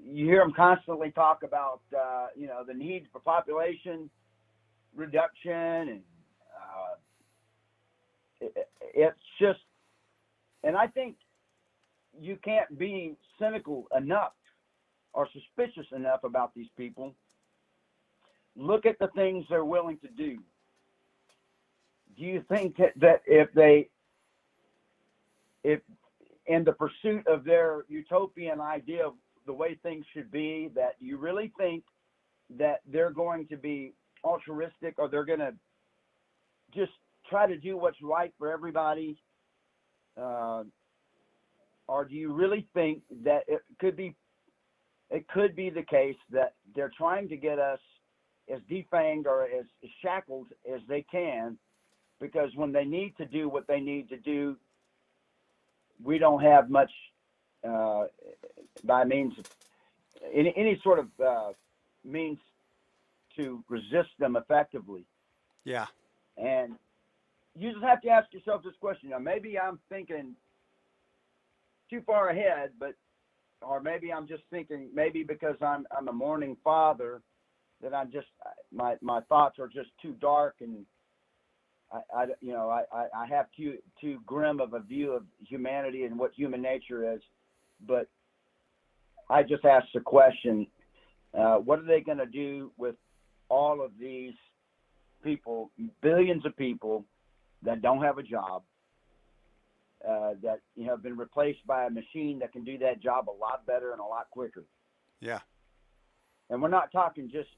you hear them constantly talk about, the need for population reduction. And it's just, and I think you can't be cynical enough or suspicious enough about these people. Look at the things they're willing to do. Do you think that if in the pursuit of their utopian idea of the way things should be, that you really think that they're going to be altruistic, or they're going to just try to do what's right for everybody? Or do you really think that it could be the case that they're trying to get us as defanged or as shackled as they can, because when they need to do what they need to do, we don't have much by means of any sort of means to resist them effectively. Yeah. And you just have to ask yourself this question. Now, maybe I'm thinking too far ahead, or maybe I'm just thinking, maybe because I'm a mourning father, that I'm just, my thoughts are just too dark, and I have too grim of a view of humanity and what human nature is. But I just asked the question, what are they going to do with all of these people, billions of people that don't have a job, that have been replaced by a machine that can do that job a lot better and a lot quicker? Yeah. And we're not talking just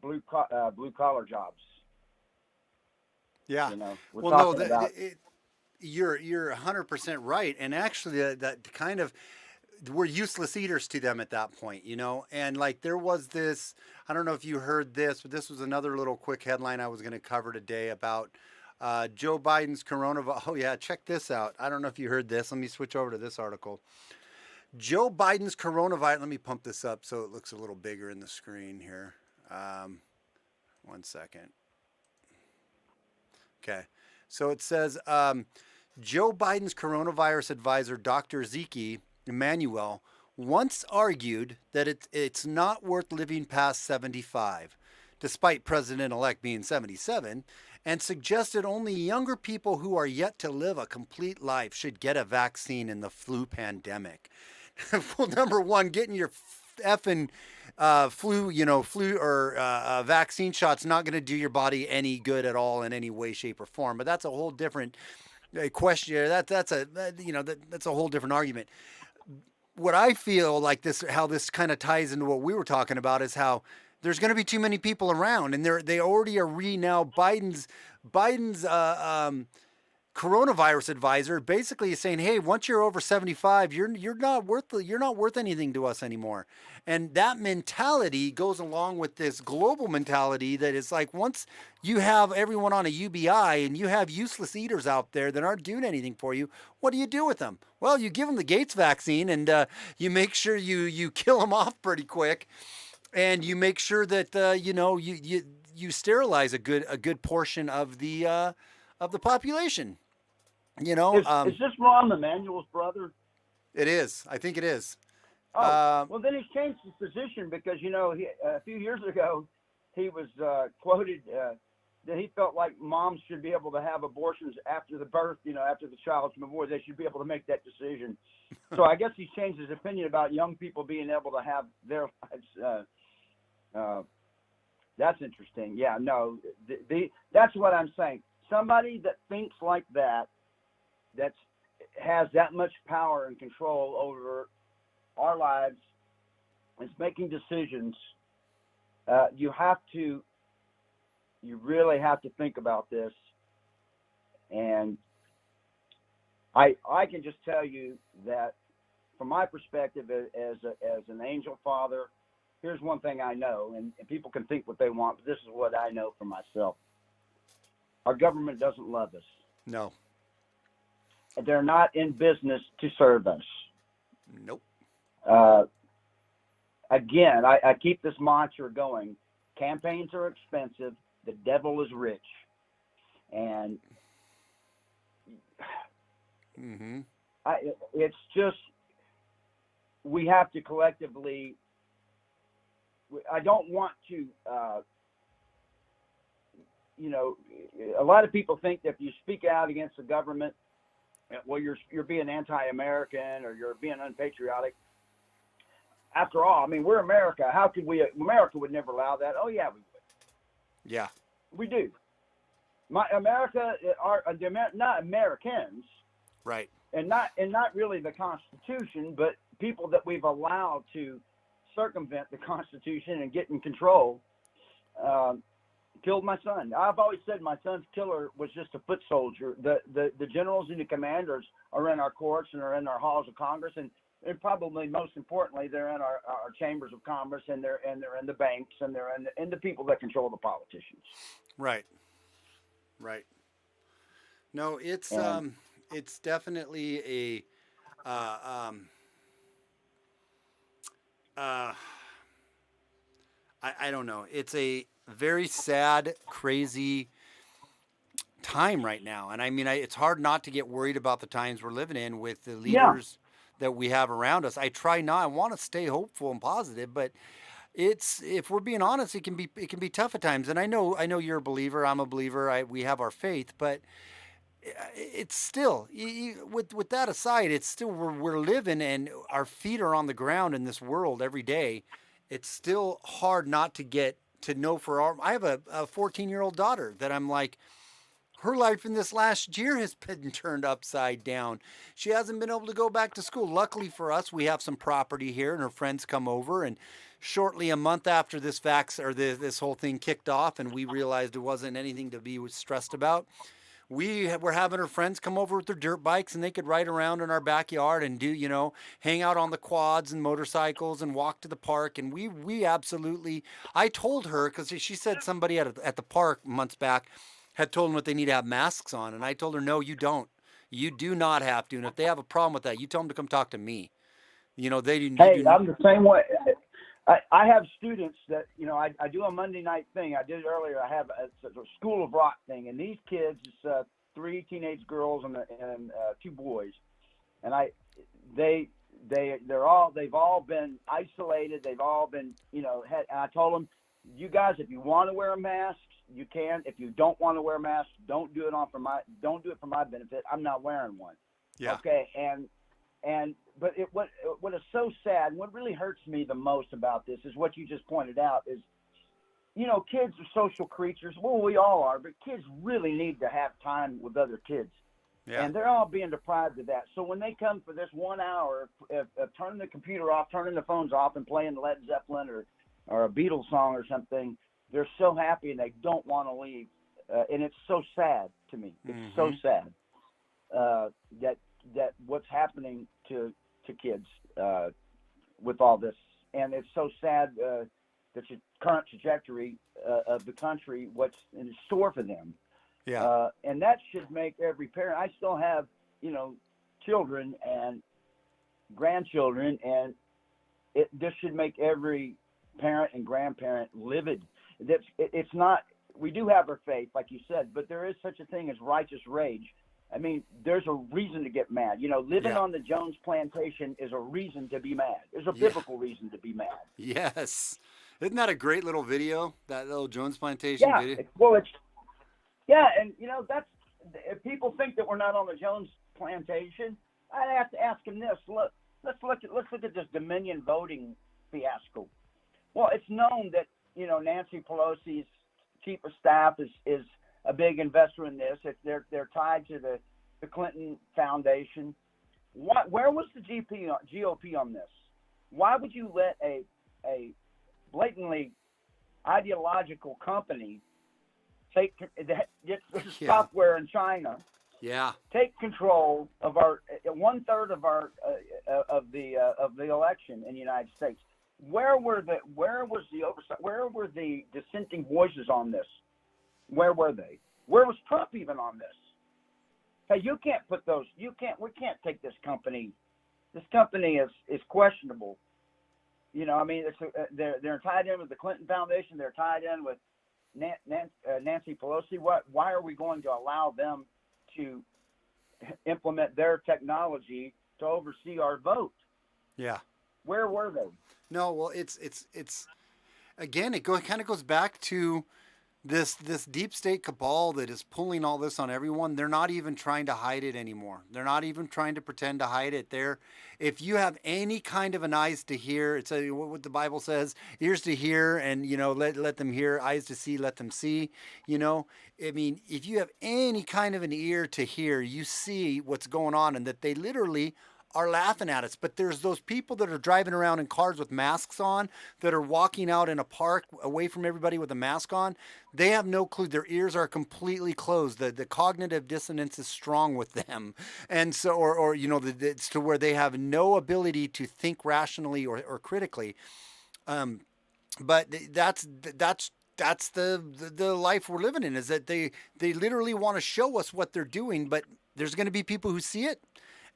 blue collar jobs. Yeah. We're Well, no, talking about. You're 100% right, and actually, that kind of, we're useless eaters to them at that point, And like there was this, I don't know if you heard this, but this was another little quick headline I was going to cover today about Joe Biden's coronavirus. Oh yeah, check this out. I don't know if you heard this. Let me switch over to this article. Joe Biden's coronavirus. Let me pump this up so it looks a little bigger in the screen here. 1 second. Okay. So it says Joe Biden's coronavirus advisor, Dr. Zeke Emanuel, once argued that it's not worth living past 75, despite President-elect being 77, and suggested only younger people who are yet to live a complete life should get a vaccine in the flu pandemic. Well, number one, getting your effing flu or vaccine shot's not going to do your body any good at all in any way, shape, or form. But that's a whole different question. That's a whole different argument. What I feel like how this kind of ties into what we were talking about is how there's going to be too many people around, and they already are now Biden's coronavirus advisor basically is saying, hey, once you're over 75, you're not worth anything to us anymore. And that mentality goes along with this global mentality that is like, once you have everyone on a UBI and you have useless eaters out there that aren't doing anything for you, what do you do with them? Well, you give them the Gates vaccine, and you make sure you kill them off pretty quick, and you make sure that you sterilize a good portion of the population. Is this Rahm Emanuel's brother? It is. I think it is. Well, then he's changed his position because, a few years ago, he was quoted that he felt like moms should be able to have abortions after the birth, after the child's born. They should be able to make that decision. So I guess he's changed his opinion about young people being able to have their lives. That's interesting. Yeah, no, that's what I'm saying. Somebody that thinks like that has that much power and control over our lives, is making decisions. You really have to think about this. And I can just tell you that from my perspective as an angel father, here's one thing I know, and people can think what they want, but this is what I know for myself. Our government doesn't love us. No. They're not in business to serve us. Nope. Again, I keep this mantra going. Campaigns are expensive. The devil is rich. And it's just, we have to collectively, I don't want to, a lot of people think that if you speak out against the government, well, you're being anti-American or you're being unpatriotic. After all, I mean, we're America. How could America would never allow that. Oh yeah, we would. Yeah. We do. America are not Americans. Right. And not really the Constitution, but people that we've allowed to circumvent the Constitution and get in control, killed my son. I've always said my son's killer was just a foot soldier. The generals and the commanders are in our courts and are in our halls of Congress, and probably most importantly, they're in our chambers of commerce, and they're in the banks, and they're in the people that control the politicians. Right. Right. No, And it's definitely a uh, I don't know. It's a very sad, crazy time right now. And I mean, it's hard not to get worried about the times we're living in with the yeah, leaders that we have around us. I try not, I want to stay hopeful and positive, but it's, if we're being honest, it can be tough at times. And I know you're a believer. I'm a believer. We have our faith, but it's still, with that aside, it's still, we're living and our feet are on the ground in this world every day. It's still hard not to get to know for our, I have a 14-year-old daughter that I'm like, her life in this last year has been turned upside down. She hasn't been able to go back to school. Luckily for us, we have some property here, and her friends come over. And shortly, a month after this whole thing kicked off, and we realized it wasn't anything to be stressed about, we were having her friends come over with their dirt bikes, and they could ride around in our backyard and do, hang out on the quads and motorcycles and walk to the park. And we absolutely, I told her, because she said somebody at the park months back had told them that they need to have masks on. And I told her, no, you don't. You do not have to. And if they have a problem with that, you tell them to come talk to me. They do. hey, I'm the same way. I have students that, I do a Monday night thing. I did it earlier. I have a School of Rock thing, and these kids, it's 3 teenage girls and 2 boys, and they've all been isolated. They've all been, and I told them, you guys, if you want to wear a mask, you can. If you don't want to wear a mask, don't do it for my benefit. I'm not wearing one. Yeah. Okay. But what is so sad, and what really hurts me the most about this is what you just pointed out is, kids are social creatures. Well, we all are, but kids really need to have time with other kids. Yeah. And they're all being deprived of that. So when they come for this 1 hour of turning the computer off, turning the phones off, and playing Led Zeppelin or a Beatles song or something, they're so happy and they don't want to leave. And it's so sad to me. It's so sad that what's happening to kids with all this. And it's so sad the current trajectory of the country, what's in store for them. Yeah. And that should make every parent. I still have, children and grandchildren, and this should make every parent and grandparent livid. It's not. We do have our faith, like you said, but there is such a thing as righteous rage. I mean, there's a reason to get mad. Living on the Jones plantation is a reason to be mad. There's a biblical reason to be mad. Yes. Isn't that a great little video, that little Jones plantation video? And that's, if people think that we're not on the Jones plantation, I have to ask them this. Let's look at this Dominion voting fiasco. Well, it's known that, Nancy Pelosi's chief of staff is a big investor in this. If they're tied to the Clinton Foundation. Where was the GOP on this? Why would you let a blatantly ideological company take that gets software in China? Yeah. Take control of our 1/3 of our of the election in the United States. Where was the oversight? Where were the dissenting voices on this? Where were they? Where was Trump even on this? Hey, you can't put those. We can't take this company. This company is questionable. They're tied in with the Clinton Foundation. They're tied in with Nancy Pelosi. Why are we going to allow them to implement their technology to oversee our vote? Yeah. Where were they? No, well, it's again, it kind of goes back to this deep state cabal that is pulling all this on everyone. They're not even trying to hide it anymore. They're not even trying to pretend to hide it. If you have any kind of an eyes to hear, it's what the Bible says, ears to hear, and let them hear, eyes to see, let them see. I mean, if you have any kind of an ear to hear, you see what's going on, and that they literally are laughing at us. But there's those people that are driving around in cars with masks on, that are walking out in a park away from everybody with a mask on. They have no clue. Their ears are completely closed. The cognitive dissonance is strong with them. And so, it's to where they have no ability to think rationally or critically. But that's that's the life we're living in, is that they literally want to show us what they're doing, but there's going to be people who see it,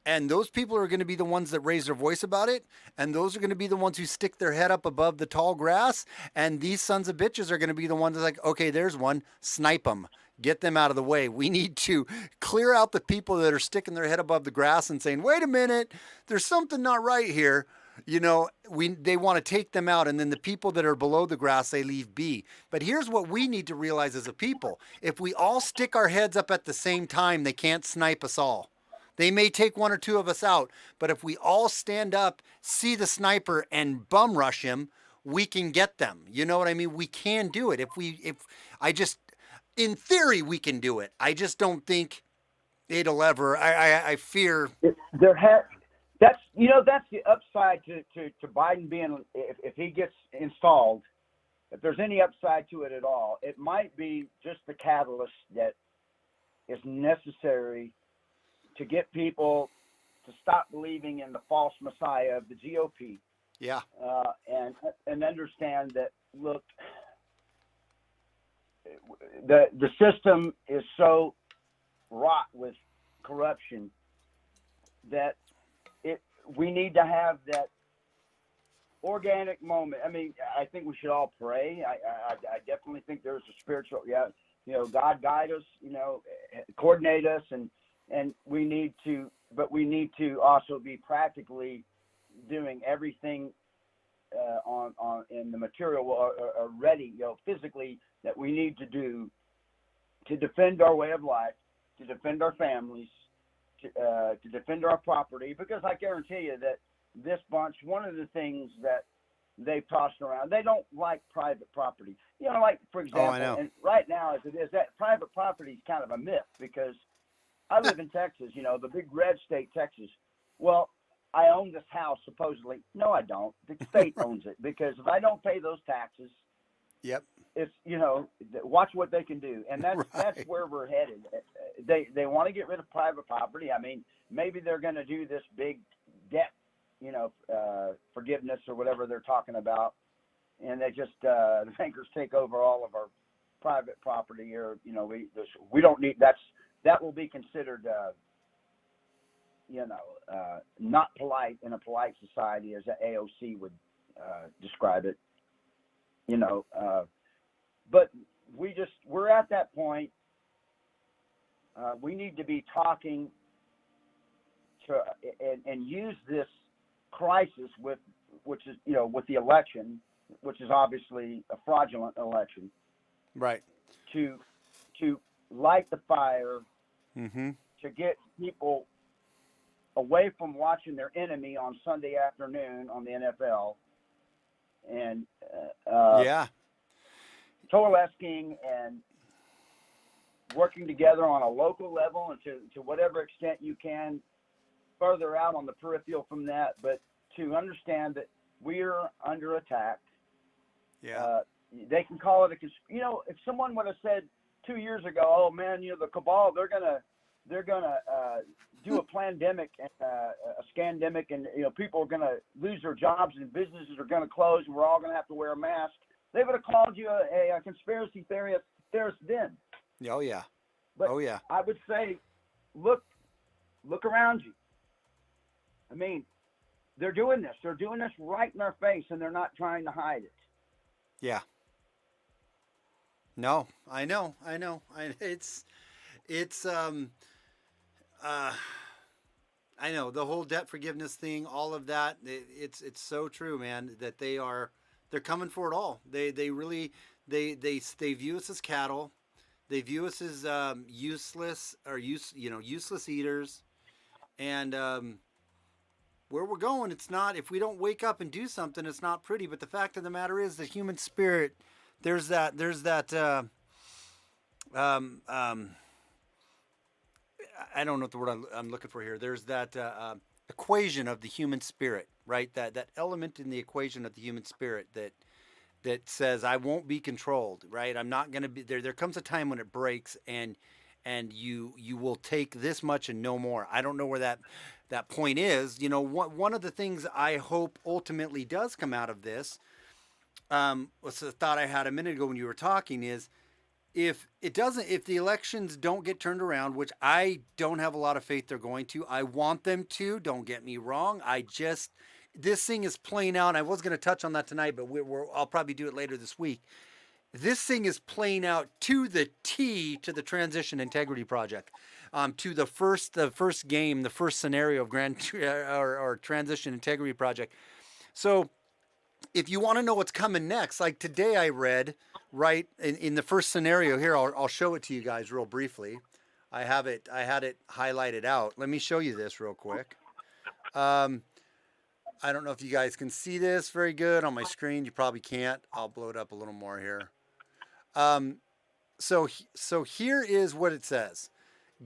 and those people are going to be the ones that raise their voice about it, and those are going to be the ones who stick their head up above the tall grass, and these sons of bitches are going to be the ones that's like, okay, there's one, snipe them. Get them out of the way. We need to clear out the people that are sticking their head above the grass and saying, wait a minute, there's something not right here. You know, they want to take them out, and then the people that are below the grass, they leave be. But here's what we need to realize as a people. If we all stick our heads up at the same time, they can't snipe us all. They may take one or two of us out, but if we all stand up, see the sniper, and bum rush him, we can get them. You know what I mean? We can do it. In theory, we can do it. I just don't think it'll ever. I fear. That's the upside to Biden being, if he gets installed, if there's any upside to it at all, it might be just the catalyst that is necessary to get people to stop believing in the false messiah of the GOP. Yeah. And understand that, look, the system is so wrought with corruption that we need to have that organic moment. I mean, I think we should all pray. I definitely think there's a spiritual, God guide us, coordinate us, and we need to also be practically doing everything in the material ready, physically, that we need to do to defend our way of life, to defend our families, to defend our property. Because I guarantee you that this bunch, one of the things that they've tossed around, they don't like private property. Like, for example, and right now as it is, that private property is kind of a myth, because I live in Texas, the big red state, Texas. Well, I own this house, supposedly. No, I don't. The state owns it, because if I don't pay those taxes, yep, it's, watch what they can do. And that's where we're headed. They want to get rid of private property. I mean, maybe they're going to do this big debt, forgiveness or whatever they're talking about. And they just, the bankers take over all of our private property, or, we don't need, that will be considered, not polite in a polite society, as the AOC would describe it, but we're at that point. We need to be talking to and use this crisis with the election, which is obviously a fraudulent election, right? To light the fire, mm-hmm. to get people away from watching their enemy on Sunday afternoon on the NFL, and coalescing and working together on a local level, and to whatever extent you can further out on the peripheral from that, but to understand that we're under attack. Yeah. They can call it if someone would have said 2 years ago, oh man, the cabal, they're gonna do a pandemic, a scandemic, and people are gonna lose their jobs and businesses are gonna close, and we're all gonna have to wear a mask, they would have called you a conspiracy theorist then. Oh yeah. But oh yeah. I would say, look around you. I mean, they're doing this. They're doing this right in our face, and they're not trying to hide it. Yeah. No, I know. I know the whole debt forgiveness thing, all of that. It's so true, man, that they're coming for it all. They really view us as cattle. They view us as useless eaters. And where we're going, it's not, if we don't wake up and do something, it's not pretty. But the fact of the matter is, the human spirit, there's that I don't know what the word I'm looking for here. There's that equation of the human spirit, right? That element in the equation of the human spirit that says, I won't be controlled, right? I'm not going to be there. There comes a time when it breaks, and you will take this much and no more. I don't know where that point is. One of the things I hope ultimately does come out of this what's the thought I had a minute ago when you were talking is, if the elections don't get turned around, which I don't have a lot of faith they're going to, I want them to, don't get me wrong. This thing is playing out. I was going to touch on that tonight, but I'll probably do it later this week. This thing is playing out to the T to the Transition Integrity Project, to the first game, the first scenario of or Transition Integrity Project. So if you want to know what's coming next, like today I read, right, in the first scenario here, I'll show it to you guys real briefly. I had it highlighted out. Let me show you this real quick. I don't know if you guys can see this very good on my screen. You probably can't. I'll blow it up a little more here. So here is what it says.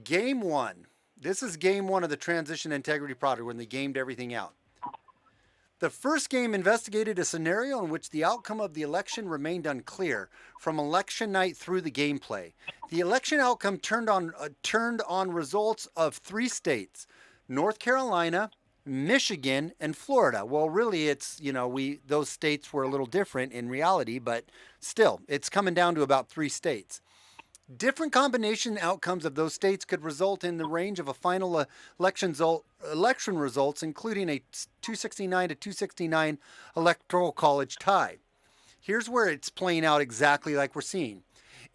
Game 1. This is game 1 of the Transition Integrity Project when they gamed everything out. The first game investigated a scenario in which the outcome of the election remained unclear from election night through the gameplay. The election outcome turned on results of 3 states: North Carolina, Michigan, and Florida. Well, really, it's, those states were a little different in reality, but still, it's coming down to about 3 states. Different combination outcomes of those states could result in the range of a final election results, including a 269 to 269 electoral college tie. Here's where it's playing out exactly like we're seeing.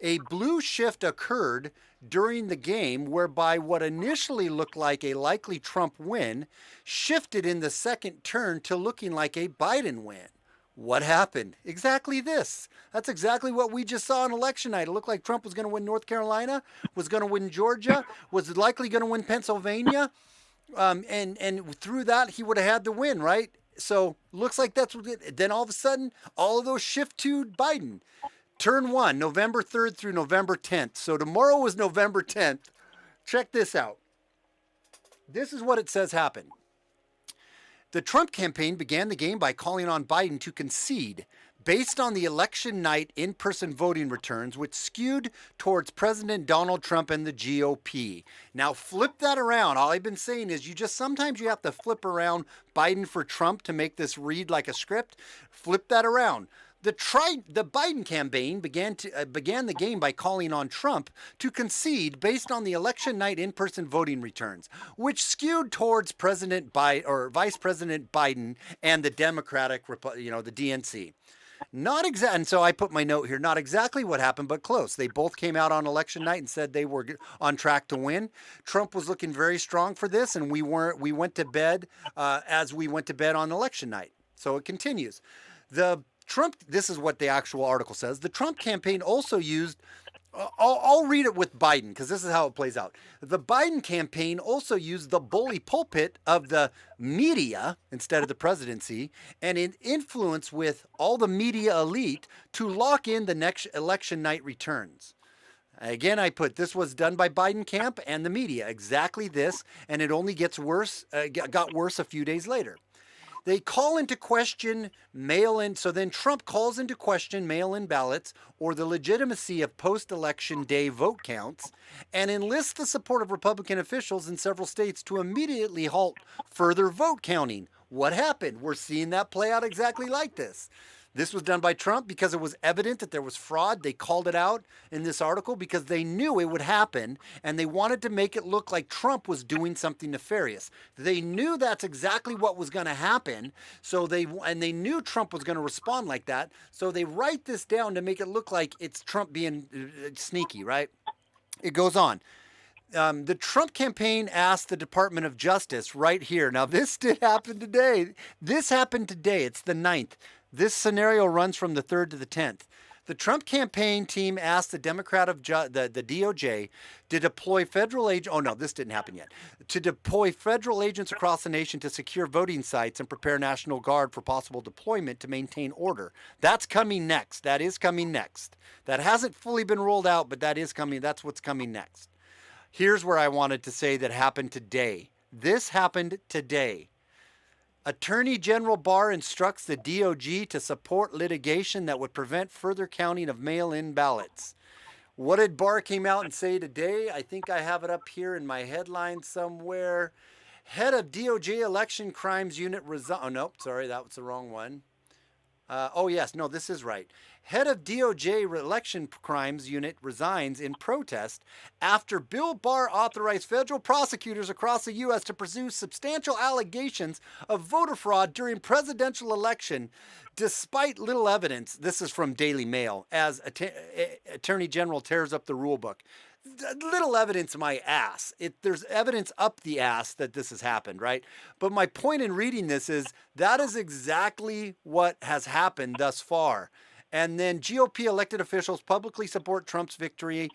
A blue shift occurred during the game whereby what initially looked like a likely Trump win shifted in the second turn to looking like a Biden win. What happened? Exactly this. That's exactly what we just saw on election night. It looked like Trump was going to win North Carolina, was going to win Georgia, was likely going to win Pennsylvania. And through that, he would have had the win, right? So looks like that's what it. Then all of a sudden, all of those shift to Biden. Turn 1, November 3rd through November 10th. So tomorrow was November 10th. Check this out. This is what it says happened. The Trump campaign began the game by calling on Biden to concede based on the election night in-person voting returns, which skewed towards President Donald Trump and the GOP. Now flip that around. All I've been saying is sometimes you have to flip around Biden for Trump to make this read like a script. Flip that around. The Biden campaign began the game by calling on Trump to concede based on the election night in-person voting returns, which skewed towards Vice President Biden and the Democratic, the DNC. And so I put my note here, not exactly what happened, but close. They both came out on election night and said they were on track to win. Trump was looking very strong for this, and we went to bed as we went to bed on election night. So it continues. This is what the actual article says. The Trump campaign also used, I'll read it with Biden because this is how it plays out. The Biden campaign also used the bully pulpit of the media instead of the presidency and in influence with all the media elite to lock in the next election night returns. Again, I put this was done by Biden camp and the media. Exactly this, and it only gets worse. Got worse a few days later. They call into question mail-in. So then Trump calls into question mail-in ballots or the legitimacy of post-election day vote counts and enlists the support of Republican officials in several states to immediately halt further vote counting. What happened? We're seeing that play out exactly like this. This was done by Trump because it was evident that there was fraud. They called it out in this article because they knew it would happen and they wanted to make it look like Trump was doing something nefarious. They knew that's exactly what was going to happen. So they knew Trump was going to respond like that. So they write this down to make it look like it's Trump being sneaky, right? It goes on. The Trump campaign asked the Department of Justice right here. Now, this did happen today. This happened today. It's the 9th. This scenario runs from the 3rd to the 10th. The Trump campaign team asked the Democrat of the DOJ to deploy federal agents. Oh, no, this didn't happen yet. To deploy federal agents across the nation to secure voting sites and prepare National Guard for possible deployment to maintain order. That's coming next. That is coming next. That hasn't fully been rolled out, but that is coming. That's what's coming next. Here's where I wanted to say that happened today. This happened today. Attorney General Barr instructs the DOJ to support litigation that would prevent further counting of mail-in ballots. What did Barr came out and say today? I think I have it up here in my headline somewhere. Head of DOJ Election Crimes Unit oh, nope, sorry, that was the wrong one. Oh, yes. No, this is right. Head of DOJ election crimes unit resigns in protest after Bill Barr authorized federal prosecutors across the U.S. to pursue substantial allegations of voter fraud during presidential election, despite little evidence. This is from Daily Mail. As Attorney General tears up the rule book. Little evidence, my ass. There's evidence up the ass that this has happened, right? But my point in reading this is that is exactly what has happened thus far. And then GOP elected officials publicly support Trump's victory.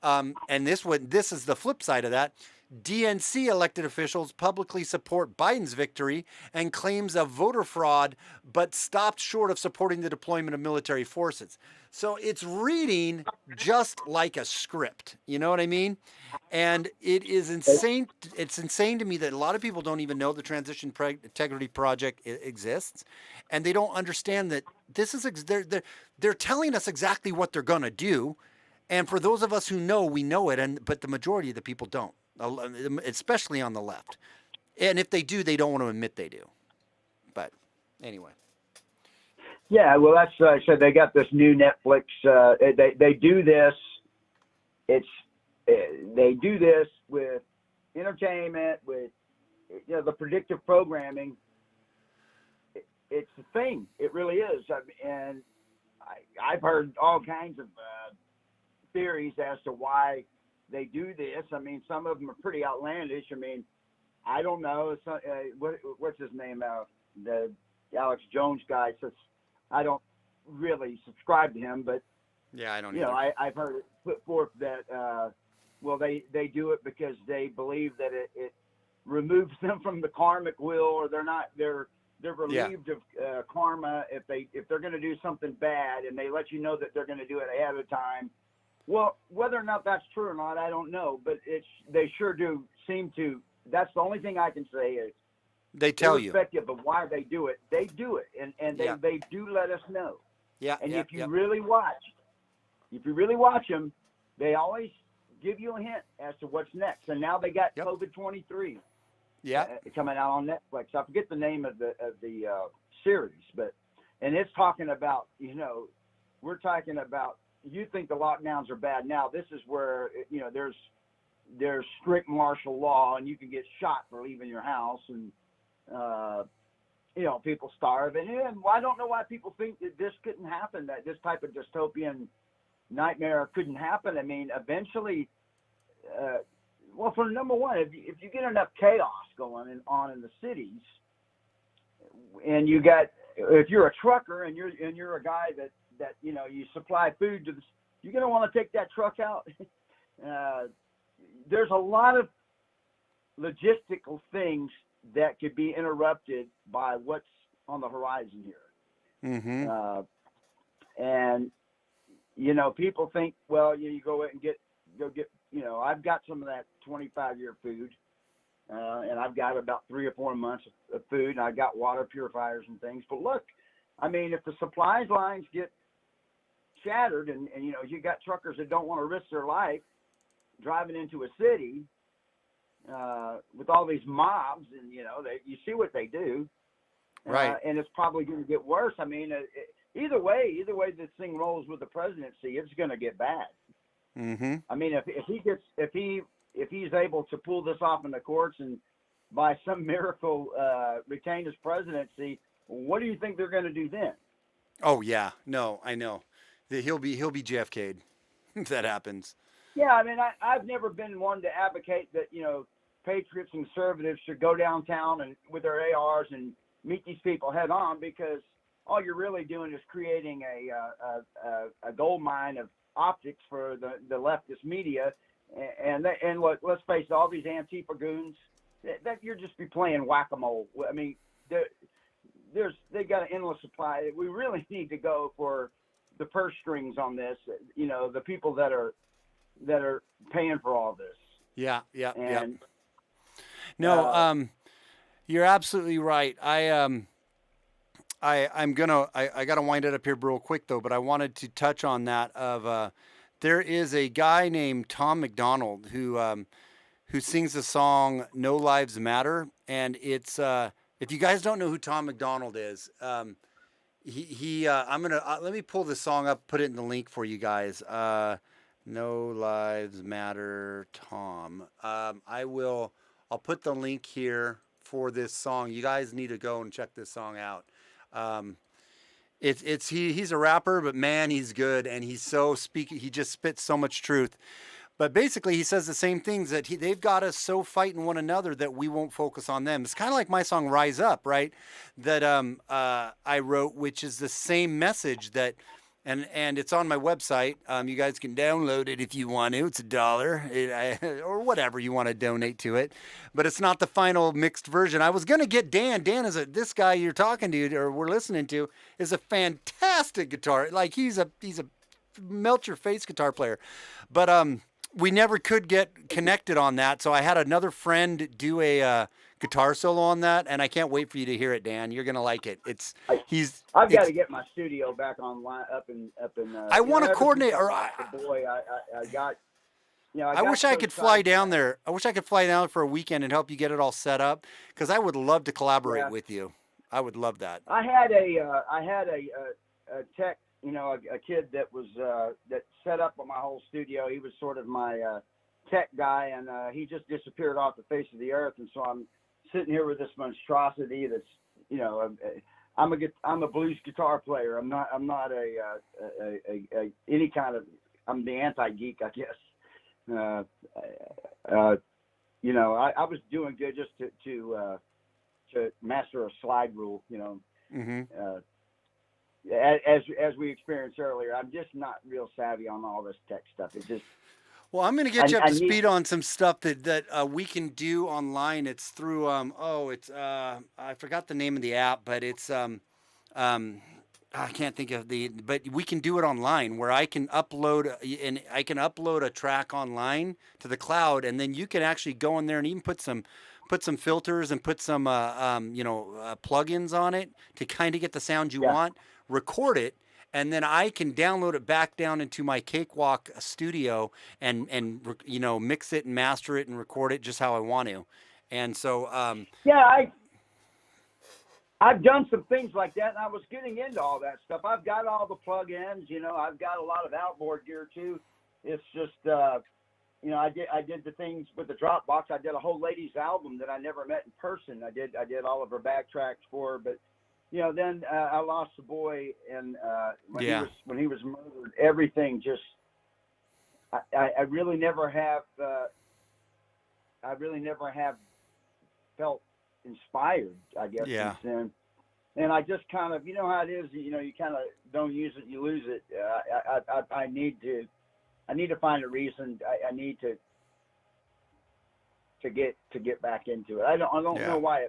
And this is the flip side of that. DNC elected officials publicly support Biden's victory and claims of voter fraud, but stopped short of supporting the deployment of military forces. So it's reading just like a script. You know what I mean? And it is insane. It's insane to me that a lot of people don't even know the Transition Integrity Project exists, and they don't understand that this is they're telling us exactly what they're going to do. And for those of us who know, we know it, but the majority of the people don't, especially on the left. And if they do, they don't want to admit they do. But anyway. Yeah, well, that's I said they got this new Netflix. They do this. They do this with entertainment, with the predictive programming. It's a thing. It really is. And I've heard all kinds of theories as to why they do this. I mean, some of them are pretty outlandish. I mean, I don't know. What's his name? The Alex Jones guy says I don't really subscribe to him, but yeah, I don't. I've heard it put forth that they do it because they believe that it removes them from the karmic wheel, or they're relieved of karma if they're going to do something bad, and they let you know that they're going to do it ahead of time. Well, whether or not that's true or not, I don't know, but they sure do seem to. That's the only thing I can say is they tell you, irrespective of why they do it, and they do let us know. Yeah. And if you really watch them, they always give you a hint as to what's next. And now they got COVID-23. Yeah. Coming out on Netflix. I forget the name of the series, and it's talking about, we're talking about, you think the lockdowns are bad now. This is where, there's strict martial law, and you can get shot for leaving your house, and, people starve. And I don't know why people think that this couldn't happen, that this type of dystopian nightmare couldn't happen. I mean, eventually, for number one, if you get enough chaos going on in the cities, and if you're a trucker and you're a guy that you supply food to you're going to want to take that truck out. There's a lot of logistical things that could be interrupted by what's on the horizon here. Mm-hmm. And people think, well, you go and go get, I've got some of that 25-year food, and I've got about 3 or 4 months of food, and I've got water purifiers and things. But look, I mean, if the supplies lines get shattered, and you got truckers that don't want to risk their life driving into a city with all these mobs, and you see what they do, right? And it's probably going to get worse. I mean, either way this thing rolls with the presidency, it's going to get bad. Mm-hmm. I mean, if he's able to pull this off in the courts and by some miracle retain his presidency, what do you think they're going to do then? Oh yeah, no, I know. He'll be JFK'd if that happens. Yeah, I mean, I've never been one to advocate that patriots and conservatives should go downtown and with their ARs and meet these people head on, because all you're really doing is creating a gold mine of optics for the leftist media, and look, let's face it, all these Antifa goons, that you're just be playing whack-a-mole. I mean, they got an endless supply. We really need to go for the purse strings on this. The people that are paying for all this. Yeah. And no, you're absolutely right. I gotta wind it up here real quick though, but I wanted to touch on that there is a guy named Tom McDonald who sings the song "No Lives Matter," and it's if you guys don't know who Tom McDonald is, I'm gonna let me pull this song up, put it in the link for you guys. No Lives Matter, Tom. I'll put the link here for this song. You guys need to go and check this song out. Um, he's a rapper, but man, he's good, and he's so speaking. He just spits so much truth. But basically, he says the same things that they've got us so fighting one another that we won't focus on them. It's kind of like my song "Rise Up," right? That I wrote, which is the same message that, and it's on my website. You guys can download it if you want to. It's $1 or whatever you want to donate to it. But it's not the final mixed version. I was gonna get Dan. Dan is this guy you're talking to or we're listening to is a fantastic guitar. Like he's a melt your face guitar player, but we never could get connected on that. So I had another friend do a guitar solo on that, and I can't wait for you to hear it, Dan. You're gonna like it. I've got to get my studio back online up in. I want to coordinate. Or I got. I wish I could fly down there. I wish I could fly down for a weekend and help you get it all set up, because I would love to collaborate with you. I would love that. I had a tech, a kid that was that set up my whole studio. He was sort of my tech guy, and he just disappeared off the face of the earth. And so I'm sitting here with this monstrosity that's, I'm a blues guitar player. I'm not any kind of, I'm the anti-geek, I guess. I was doing good just to master a slide rule, Mm-hmm. As we experienced earlier. I'm just not real savvy on all this tech stuff. It just, well, I'm going to get you up to speed on some stuff that we can do online. It's through I forgot the name of the app, but it's I can't think of but we can do it online where I can upload a track online to the cloud, and then you can actually go in there and even put some filters and put some plugins on it to kind of get the sound you want, record it, and then I can download it back down into my Cakewalk studio and mix it and master it and record it just how I want to. And so I've done some things like that, and I was getting into all that stuff. I've got all the plug-ins, I've got a lot of outboard gear too. It's just, I did the things with the Dropbox. I did a whole lady's album that I never met in person. I did all of her backtracks for her, but then I lost the boy, and when he was murdered, everything just, I really never have felt inspired, I guess. Yeah. And I just kind of, how it is, you kind of don't use it, you lose it. I need to find a reason. I need to get back into it. I don't know why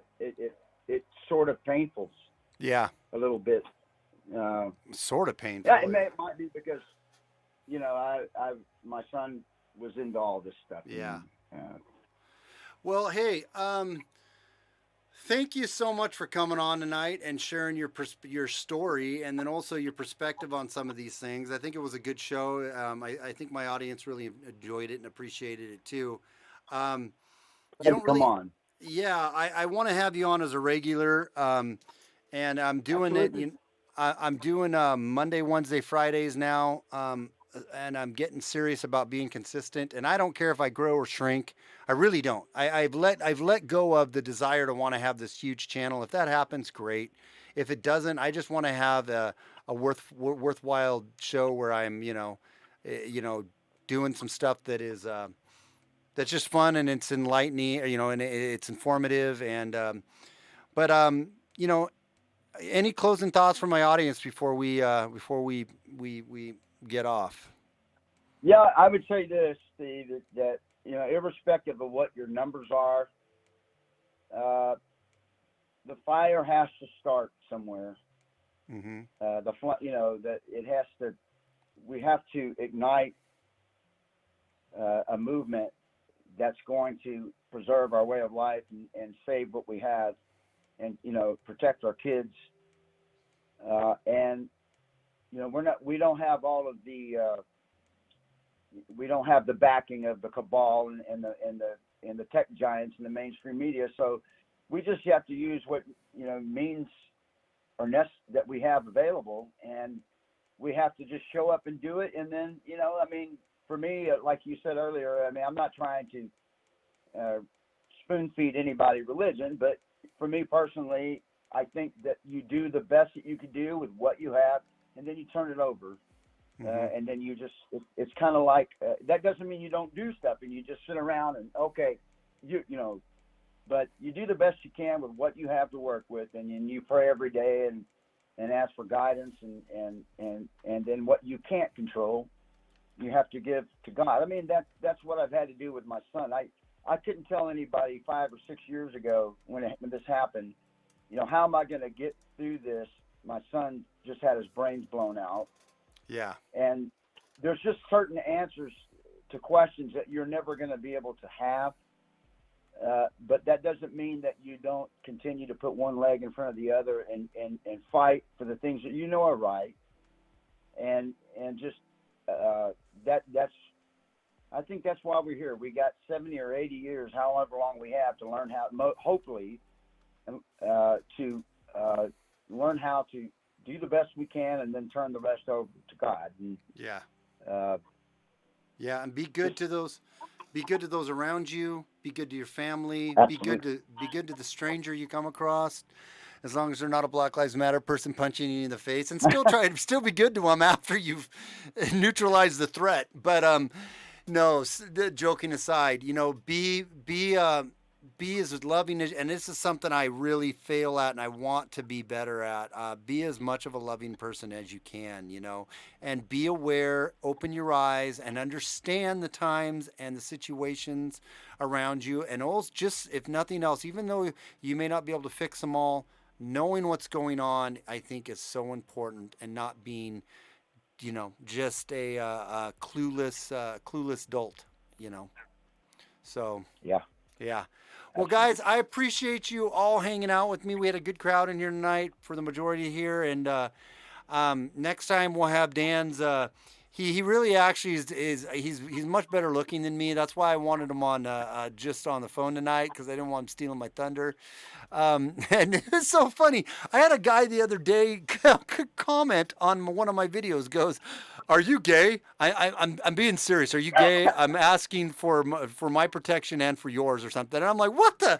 it's sort of painful. Yeah. A little bit. Sort of painful. Yeah, it might be because, my son was into all this stuff. Yeah. Well, hey, thank you so much for coming on tonight and sharing your story, and then also your perspective on some of these things. I think it was a good show. I think my audience really enjoyed it and appreciated it too. Come on. Yeah, I want to have you on as a regular, and I'm doing Absolutely. it. I'm doing Monday, Wednesday, Fridays now, and I'm getting serious about being consistent. And I don't care if I grow or shrink. I really don't. I've let go of the desire to want to have this huge channel. If that happens, great. If it doesn't, I just want to have a worthwhile show where I'm doing some stuff that is that's just fun and it's enlightening, and it's informative. And any closing thoughts from my audience before we get off? Yeah, I would say this, Steve, that irrespective of what your numbers are, the fire has to start somewhere. Mm-hmm. That it has to. We have to ignite a movement that's going to preserve our way of life and save what we have, and protect our kids. We don't have all of the. We don't have the backing of the cabal and the tech giants and the mainstream media. So we just have to use what means that we have available, and we have to just show up and do it. And then, I mean, for me, like you said earlier, I mean, I'm not trying to spoon feed anybody religion, but for me personally, I think that you do the best that you can do with what you have, and then you turn it over. And then you just, it's kind of like, that doesn't mean you don't do stuff and you just sit around and, okay, but you do the best you can with what you have to work with, and you pray every day and ask for guidance, and then what you can't control, you have to give to God. I mean, that's what I've had to do with my son. I couldn't tell anybody 5 or 6 years ago when this happened, how am I going to get through this? My son just had his brains blown out. Yeah. And there's just certain answers to questions that you're never going to be able to have. But that doesn't mean that you don't continue to put one leg in front of the other and fight for the things that you know are right. And just that's I think that's why we're here. We got 70 or 80 years, however long we have, to learn how, hopefully, to learn how to do the best we can, and then turn the rest over to God. And, and be good to those. Be good to those around you. Be good to your family. Absolutely. Be good to the stranger you come across. As long as they're not a Black Lives Matter person punching you in the face, and still be good to them after you've neutralized the threat. But no, joking aside, be as loving as, and this is something I really fail at and I want to be better at. Be as much of a loving person as you can, and be aware, open your eyes, and understand the times and the situations around you. And also, just, if nothing else, even though you may not be able to fix them all, knowing what's going on, I think, is so important, and not being, just a clueless dolt, So yeah. Well, guys, I appreciate you all hanging out with me. We had a good crowd in here tonight for the majority here, and next time we'll have Dan's. He really actually he's much better looking than me. That's why I wanted him on just on the phone tonight, because I didn't want him stealing my thunder. And it's so funny. I had a guy the other day comment on one of my videos. Goes, "Are you gay?" I'm being serious. Are you gay? I'm asking for my protection and for yours or something. And I'm like, what the?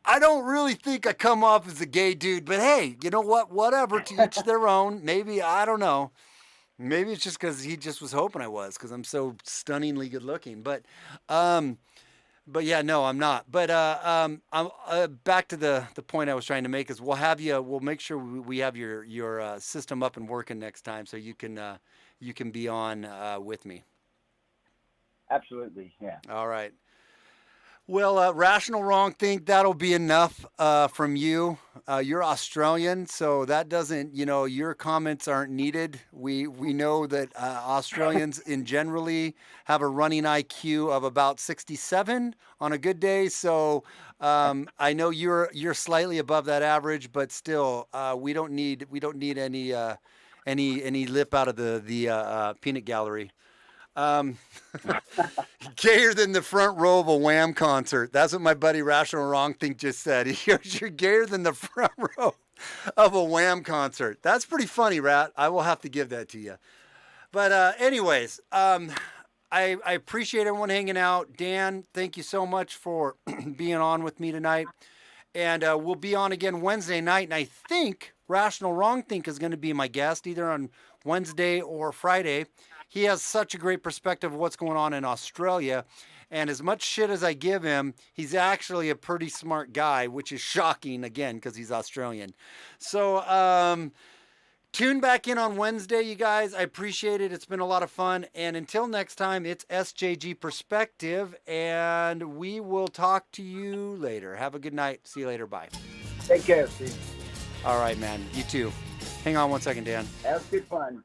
I don't really think I come off as a gay dude, but hey, you know what? Whatever, to each their own. Maybe, I don't know. Maybe it's just because he just was hoping I was, because I'm so stunningly good looking. But yeah, no, I'm not. But I'm back to the point I was trying to make is we'll make sure we have your system up and working next time, so you can be on with me. Absolutely, yeah. All right. Well, Rational Wrong Think, that'll be enough from you. You're Australian, so that doesn't, your comments aren't needed. We know that Australians in generally have a running IQ of about 67 on a good day. So I know you're slightly above that average, but still, we don't need any lip out of the peanut gallery. Gayer than the front row of a Wham concert. That's what my buddy Rational Wrong Think just said. He goes, "You're gayer than the front row of a Wham concert." That's pretty funny, Rat. I will have to give that to you. But anyways, I appreciate everyone hanging out. Dan, thank you so much for being on with me tonight. And we'll be on again Wednesday night. And I think Rational Wrong Think is going to be my guest either on Wednesday or Friday. He has such a great perspective of what's going on in Australia. And as much shit as I give him, he's actually a pretty smart guy, which is shocking, again, because he's Australian. So tune back in on Wednesday, you guys. I appreciate it. It's been a lot of fun. And until next time, it's SJG Perspective, and we will talk to you later. Have a good night. See you later. Bye. Take care, Steve. All right, man. You too. Hang on one second, Dan. Have good fun.